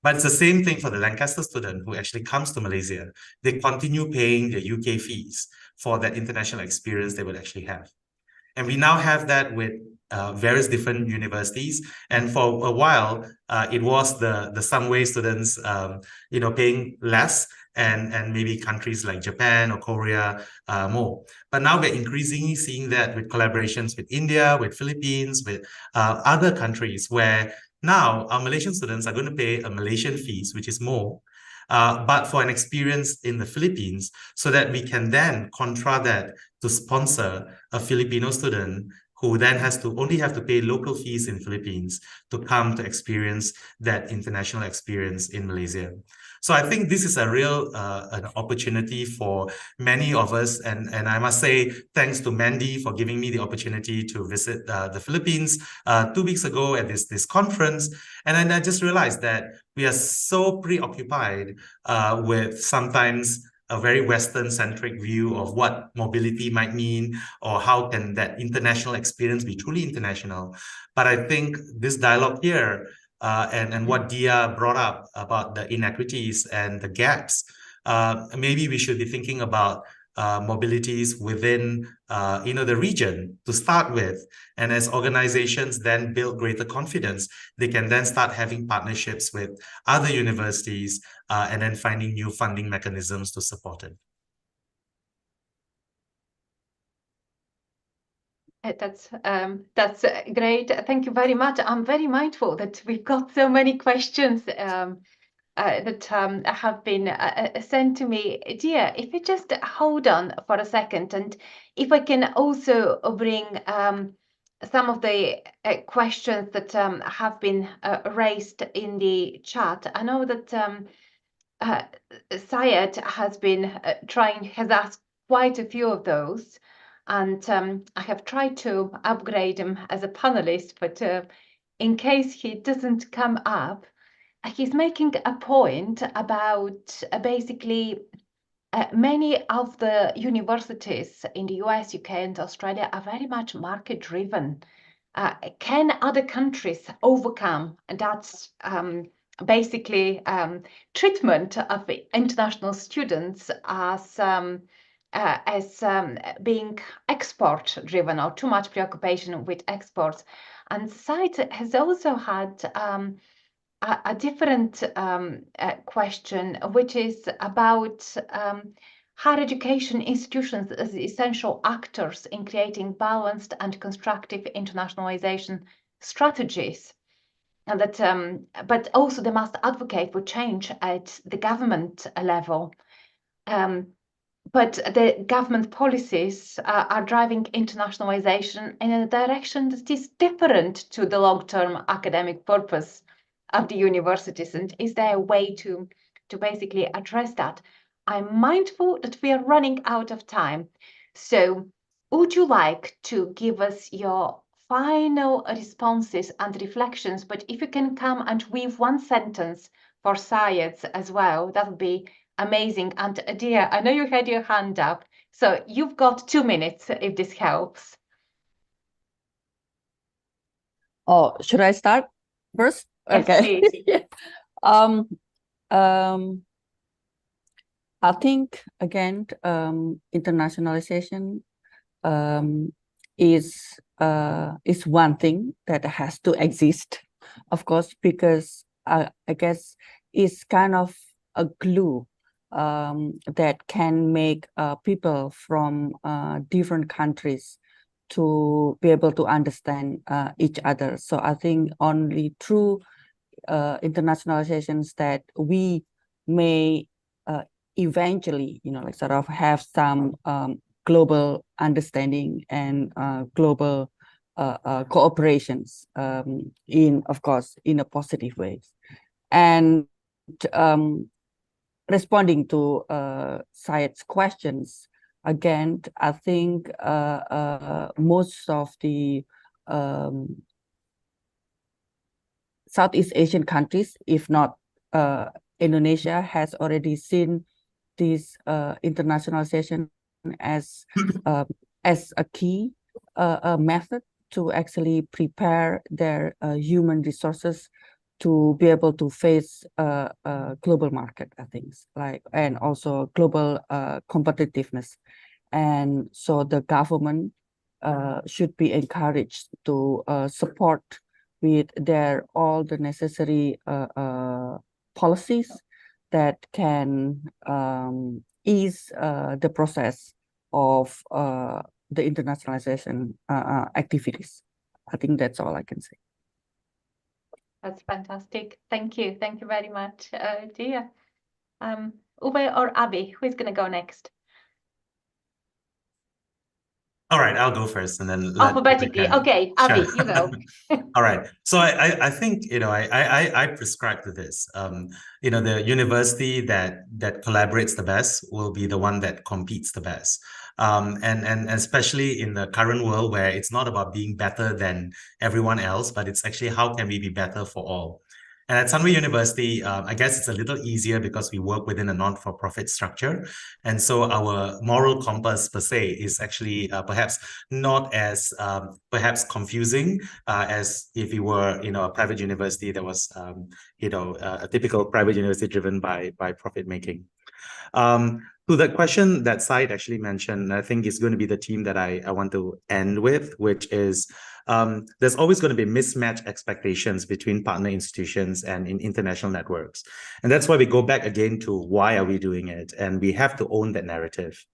But it's the same thing for the Lancaster student who actually comes to Malaysia. They continue paying the UK fees for that international experience they will actually have. And we now have that with various different universities. And for a while, it was the Sunway students, paying less, and maybe countries like Japan or Korea more. But now we're increasingly seeing that with collaborations with India, with Philippines, with other countries, where now our Malaysian students are going to pay a Malaysian fees, which is more, but for an experience in the Philippines, so that we can then contra that to sponsor a Filipino student who then only have to pay local fees in Philippines to come to experience that international experience in Malaysia. So I think this is a real an opportunity for many of us. And I must say, thanks to Mandy for giving me the opportunity to visit the Philippines 2 weeks ago at this conference. And then I just realized that we are so preoccupied with sometimes a very Western-centric view of what mobility might mean, or how can that international experience be truly international. But I think this dialogue here, and what Dia brought up about the inequities and the gaps, maybe we should be thinking about mobilities within the region to start with. And as organizations then build greater confidence, they can then start having partnerships with other universities, and then finding new funding mechanisms to support it. That's great. Thank you very much. I'm very mindful that we've got so many questions that have been sent to me. Dear, if you just hold on for a second, and if I can also bring some of the questions that have been raised in the chat. I know that Syed has been has asked quite a few of those, and I have tried to upgrade him as a panelist, but in case he doesn't come up, he's making a point about basically many of the universities in the US, UK, and Australia are very much market driven. Can other countries overcome that basically treatment of international students as being export driven, or too much preoccupation with exports? And society has also had a different question, which is about higher education institutions as essential actors in creating balanced and constructive internationalization strategies. And that, but also they must advocate for change at the government level. But the government policies are driving internationalization in a direction that is different to the long-term academic purpose of the universities. And is there a way to basically address that? I'm mindful that we are running out of time. So would you like to give us your final responses and reflections? But if you can come and weave one sentence for science as well, that would be amazing. And Adia, I know you had your hand up, so you've got 2 minutes if this helps. Oh, should I start first? Yes, Okay. please. I think again, internationalization is one thing that has to exist, of course, because I guess it's kind of a glue that can make people from different countries to be able to understand each other. So I think only through internationalizations that we may eventually, like sort of have some global understanding and global cooperations of course, in a positive way. And responding to Syed's questions, again, I think most of the Southeast Asian countries, if not Indonesia, has already seen this internationalization as a key method to actually prepare their human resources to be able to face a global market, I think, and also global competitiveness. And so the government should be encouraged to support with all the necessary policies that can ease the process of the internationalization activities. I think that's all I can say. That's fantastic. Thank you. Thank you very much, Dia. Uwe or Abby, who's going to go next? All right, I'll go first and then Alphabetically. Okay, Abby, Sure. you go. All right. So I think, I prescribe to this. The university that collaborates the best will be the one that competes the best. And especially in the current world where it's not about being better than everyone else, but it's actually how can we be better for all. And at Sunway University, I guess it's a little easier because we work within a non-for-profit structure. And so our moral compass per se is actually perhaps not as perhaps confusing as if you were, a private university that was, a typical private university driven by profit making. To the question that Syed actually mentioned, I think is going to be the theme that I want to end with, which is there's always going to be mismatched expectations between partner institutions and in international networks. And that's why we go back again to why are we doing it? And we have to own that narrative.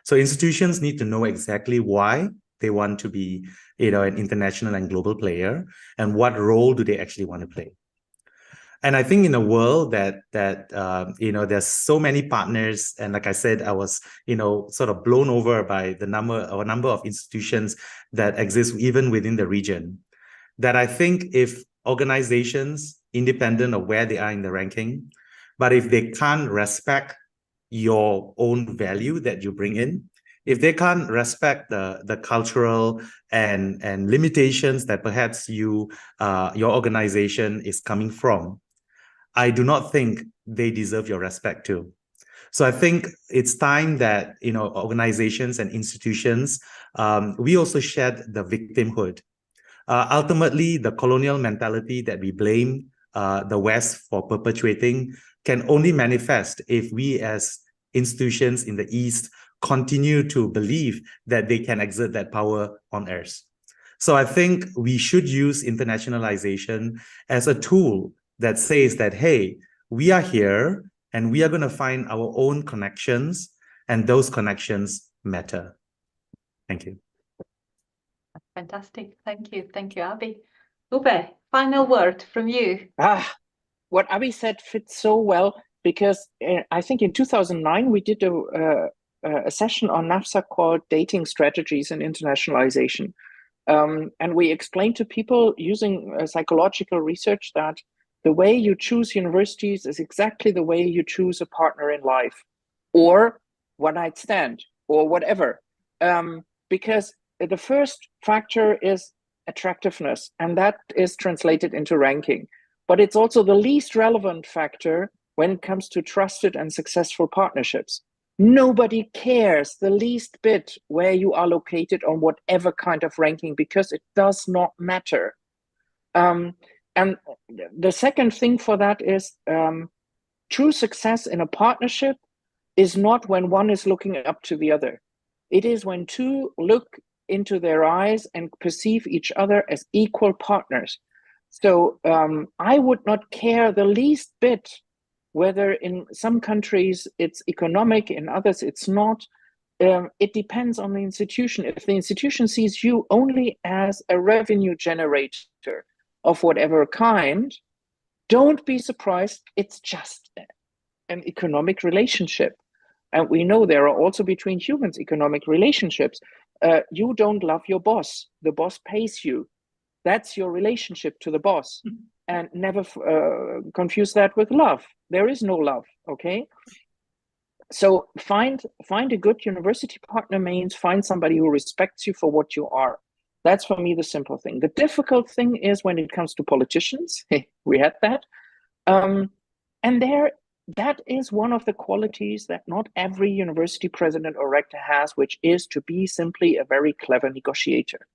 So institutions need to know exactly why they want to be, an international and global player, and what role do they actually want to play. And I think in a world that there's so many partners, and like I said, I was sort of blown over by the number of institutions that exist even within the region, that I think if organizations, independent of where they are in the ranking, but if they can't respect your own value that you bring in, if they can't respect the cultural and limitations that perhaps your organization is coming from, I do not think they deserve your respect too. So I think it's time that, organizations and institutions, we also shed the victimhood. Ultimately, the colonial mentality that we blame the West for perpetuating can only manifest if we as institutions in the East continue to believe that they can exert that power on us. So I think we should use internationalization as a tool that says that, hey, we are here and we are going to find our own connections, and those connections matter. Thank you. Fantastic. Thank you. Thank you, Abi. Uwe, final word from you. What Abi said fits so well, because I think in 2009 we did a session on NAFSA called Dating Strategies and Internationalization. And we explained to people using psychological research that the way you choose universities is exactly the way you choose a partner in life, or one night stand, or whatever. Because the first factor is attractiveness, and that is translated into ranking. But it's also the least relevant factor when it comes to trusted and successful partnerships. Nobody cares the least bit where you are located on whatever kind of ranking, because it does not matter. And the second thing for that is true success in a partnership is not when one is looking up to the other. It is when two look into their eyes and perceive each other as equal partners. So I would not care the least bit whether in some countries it's economic, in others it's not. It depends on the institution. If the institution sees you only as a revenue generator of whatever kind, don't be surprised. It's just an economic relationship. And we know there are also between humans economic relationships. You don't love your boss. The boss pays you. That's your relationship to the boss. And never confuse that with love. There is no love, okay? So find a good university partner means find somebody who respects you for what you are. That's for me the simple thing. The difficult thing is when it comes to politicians. We had that. And that is one of the qualities that not every university president or rector has, which is to be simply a very clever negotiator.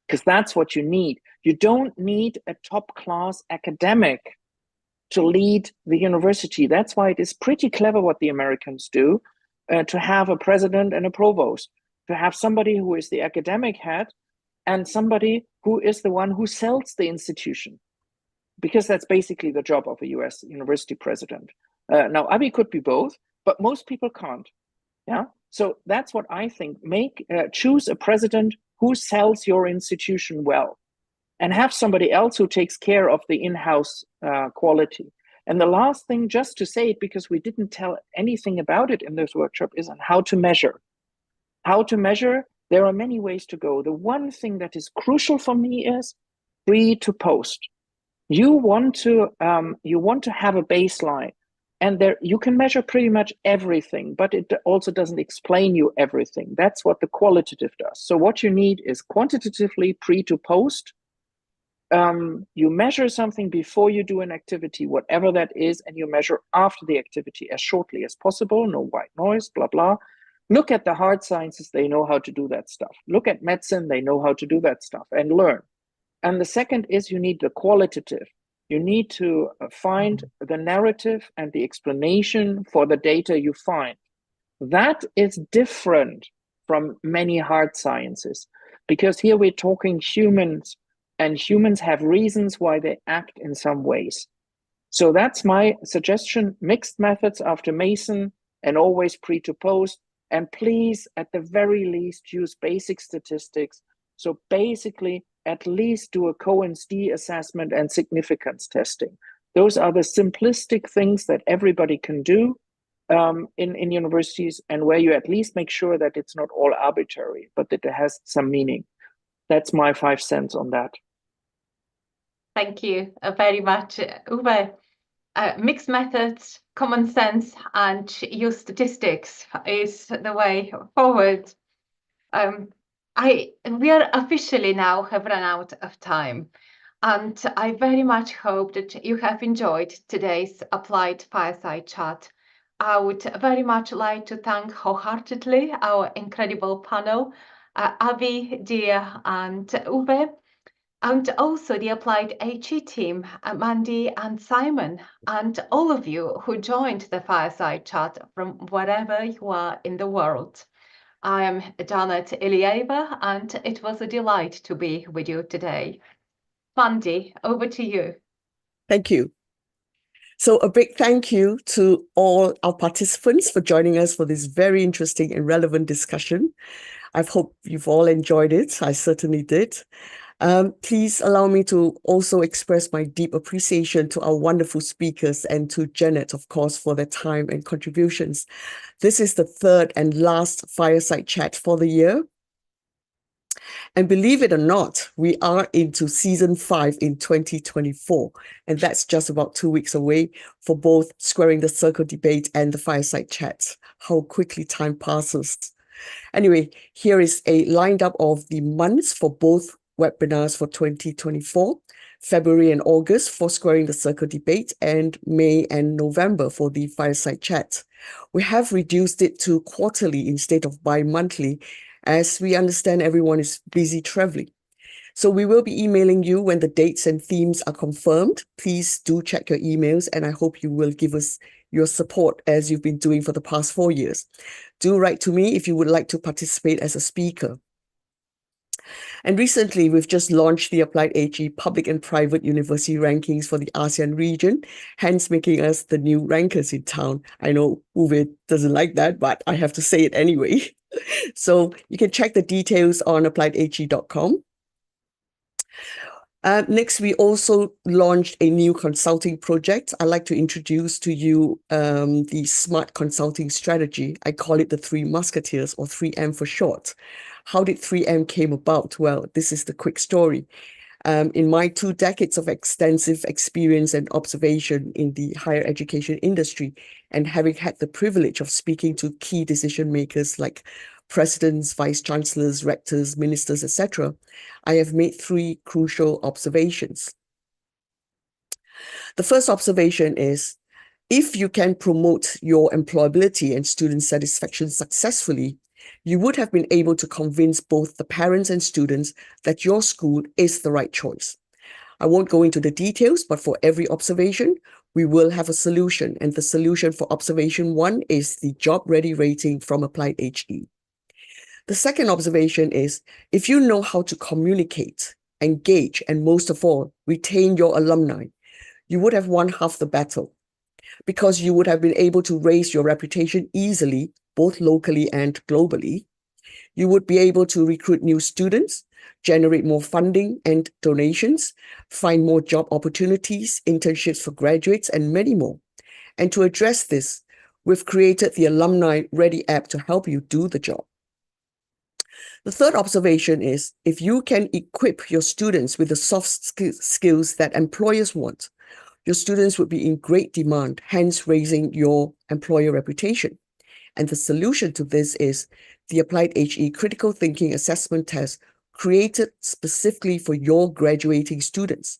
Because that's what you need. You don't need a top-class academic to lead the university. That's why it is pretty clever what the Americans do, to have a president and a provost, to have somebody who is the academic head and somebody who is the one who sells the institution. Because that's basically the job of a US university president. Now, Abi could be both, but most people can't. Yeah. So that's what I think. Choose a president who sells your institution well, and have somebody else who takes care of the in-house quality. And the last thing, just to say it, because we didn't tell anything about it in this workshop, is on how to measure. How to measure, there are many ways to go. The one thing that is crucial for me is pre to post. You want to have a baseline. And there you can measure pretty much everything, but it also doesn't explain you everything. That's what the qualitative does. So what you need is quantitatively pre to post. You measure something before you do an activity, whatever that is, and you measure after the activity as shortly as possible. No white noise, blah, blah. Look at the hard sciences. They know how to do that stuff. Look at medicine. They know how to do that stuff and learn. And the second is you need the qualitative. You need to find the narrative and the explanation for the data you find. That is different from many hard sciences, because here we're talking humans, and humans have reasons why they act in some ways. So that's my suggestion. Mixed methods after Mason, and always pre to post. And please, at the very least, use basic statistics. So basically, at least do a Cohen's d assessment and significance testing. Those are the simplistic things that everybody can do in universities, and where you at least make sure that it's not all arbitrary, but that it has some meaning. That's my 5 cents on that. Thank you very much, Uwe. Mixed methods, common sense, and use statistics is the way forward. We are officially now have run out of time. And I very much hope that you have enjoyed today's Applied Fireside Chat. I would very much like to thank wholeheartedly our incredible panel, Avi, Dia, and Uwe, and also the AppliedHE team, Mandy and Simon, and all of you who joined the Fireside Chat from wherever you are in the world. I am Janet Ilieva, and it was a delight to be with you today. Mandy, over to you. Thank you. So a big thank you to all our participants for joining us for this very interesting and relevant discussion. I hope you've all enjoyed it. I certainly did. Please allow me to also express my deep appreciation to our wonderful speakers and to Janet, of course, for their time and contributions. This is the third and last Fireside Chat for the year. And believe it or not, we are into season 5 in 2024. And that's just about 2 weeks away for both Squaring the Circle debate and the Fireside Chats. How quickly time passes. Anyway, here is a lined up of the months for both webinars for 2024, February and August for Squaring the Circle debate, and May and November for the Fireside Chat. We have reduced it to quarterly instead of bi-monthly, as we understand everyone is busy traveling. So we will be emailing you when the dates and themes are confirmed. Please do check your emails, and I hope you will give us your support as you've been doing for the past 4 years. Do write to me if you would like to participate as a speaker. And recently, we've just launched the AppliedHE Public and Private University Rankings for the ASEAN region, hence making us the new rankers in town. I know Uwe doesn't like that, but I have to say it anyway. So you can check the details on appliedhe.com. Next, we also launched a new consulting project. I'd like to introduce to you the Smart Consulting Strategy. I call it the 3 Musketeers, or 3M for short. How did 3M came about? Well, this is the quick story. In my 2 decades of extensive experience and observation in the higher education industry, and having had the privilege of speaking to key decision makers like presidents, vice chancellors, rectors, ministers, etc., I have made 3 crucial observations. The first observation is, if you can promote your employability and student satisfaction successfully, you would have been able to convince both the parents and students that your school is the right choice. I won't go into the details, but for every observation, we will have a solution. And the solution for observation 1 is the job ready rating from AppliedHE. The second observation is, if you know how to communicate, engage, and most of all, retain your alumni, you would have won half the battle, because you would have been able to raise your reputation easily, both locally and globally. You would be able to recruit new students, generate more funding and donations, find more job opportunities, internships for graduates, and many more. And to address this, we've created the Alumni Ready app to help you do the job. The third observation is, if you can equip your students with the soft skills that employers want, your students would be in great demand, hence raising your employer reputation. And the solution to this is the AppliedHE Critical Thinking Assessment Test, created specifically for your graduating students.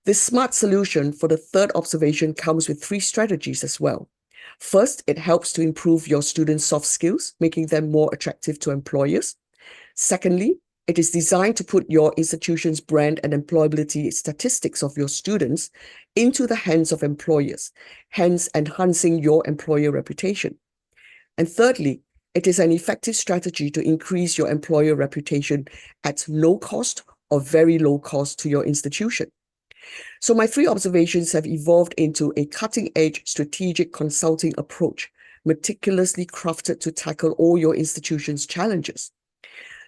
This smart solution for the third observation comes with 3 strategies as well. First, it helps to improve your students' soft skills, making them more attractive to employers. Secondly, it is designed to put your institution's brand and employability statistics of your students into the hands of employers, hence enhancing your employer reputation. And thirdly, it is an effective strategy to increase your employer reputation at no cost or very low cost to your institution. So my 3 observations have evolved into a cutting-edge strategic consulting approach, meticulously crafted to tackle all your institution's challenges.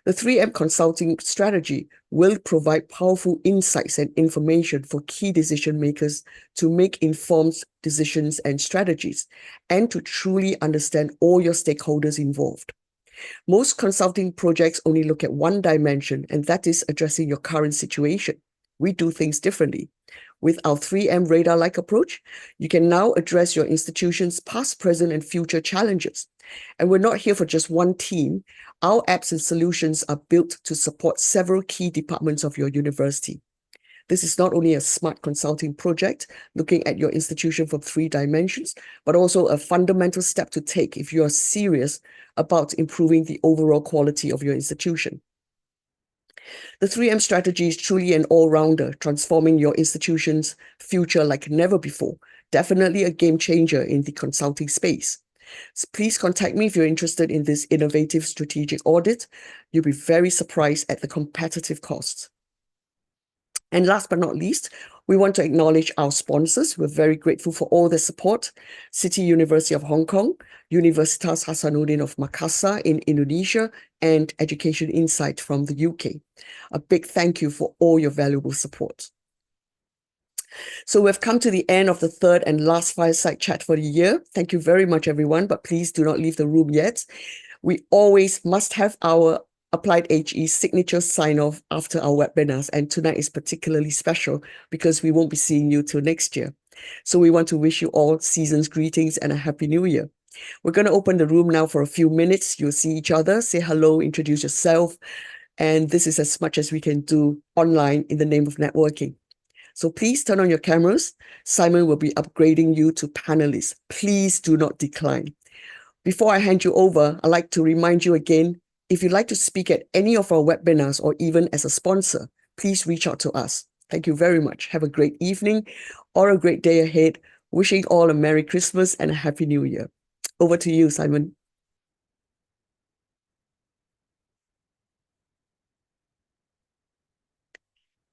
The 3M consulting strategy will provide powerful insights and information for key decision makers to make informed decisions and strategies, and to truly understand all your stakeholders involved. Most consulting projects only look at one dimension, and that is addressing your current situation. We do things differently. With our 3M radar-like approach, you can now address your institution's past, present, and future challenges. And we're not here for just one team. Our apps and solutions are built to support several key departments of your university. This is not only a smart consulting project looking at your institution from 3 dimensions, but also a fundamental step to take if you are serious about improving the overall quality of your institution. The 3M strategy is truly an all-rounder, transforming your institution's future like never before. Definitely a game changer in the consulting space. So please contact me if you're interested in this innovative strategic audit. You'll be very surprised at the competitive costs. And last but not least, we want to acknowledge our sponsors. We're very grateful for all their support. City University of Hong Kong, Universitas Hasanuddin of Makassar in Indonesia, and Education Insight from the UK. A big thank you for all your valuable support. So we've come to the end of the 3rd and last Fireside Chat for the year. Thank you very much, everyone, but please do not leave the room yet. We always must have our AppliedHE signature sign-off after our webinars, and tonight is particularly special because we won't be seeing you till next year. So we want to wish you all season's greetings and a Happy New Year. We're going to open the room now for a few minutes. You'll see each other, say hello, introduce yourself, and this is as much as we can do online in the name of networking. So please turn on your cameras. Simon will be upgrading you to panelists. Please do not decline. Before I hand you over, I'd like to remind you again, if you'd like to speak at any of our webinars or even as a sponsor, please reach out to us. Thank you very much. Have a great evening or a great day ahead. Wishing all a Merry Christmas and a Happy New Year. Over to you, Simon.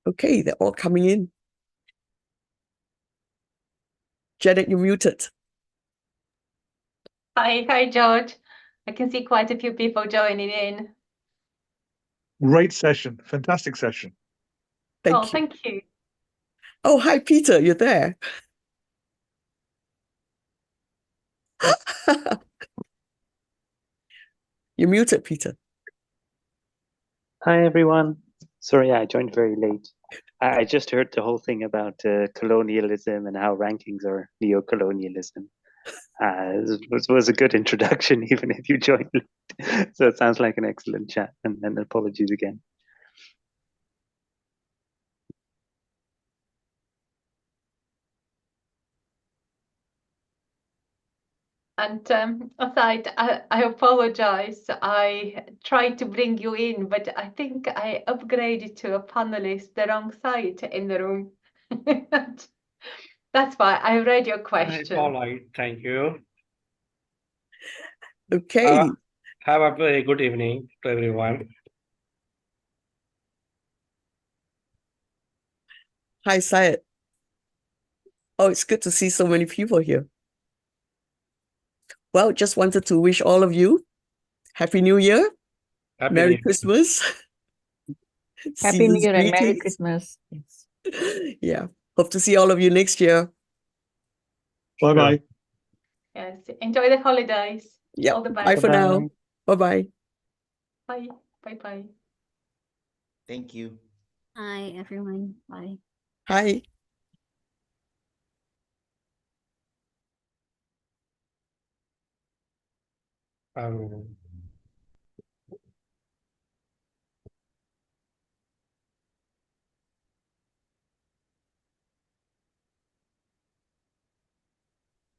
Okay, they're all coming in. Janet, you're muted. Hi, George. I can see quite a few people joining in. Great session, fantastic session. Thank you. Thank you. Oh, hi, Peter, you're there. You're muted, Peter. Hi, everyone. Sorry, I joined very late. I just heard the whole thing about colonialism and how rankings are neo-colonialism. It was a good introduction, even if you joined late. So it sounds like an excellent chat, and apologies again. And aside, I apologize. I tried to bring you in, but I think I upgraded to a panelist the wrong side in the room. That's why I read your question. All right, thank you. Okay. Have a very good evening to everyone. Hi, Syed. Oh, it's good to see so many people here. Well, just wanted to wish all of you Happy New Year, Happy Merry New Year. Christmas. Happy New Season's Year and Merry greetings. Christmas. Yes. Yeah. Hope to see all of you next year. Bye-bye. Yes, enjoy the holidays. Yeah. All the best. Bye for now. Bye-bye. Bye. Bye-bye. Thank you. Hi, everyone. Bye. Hi.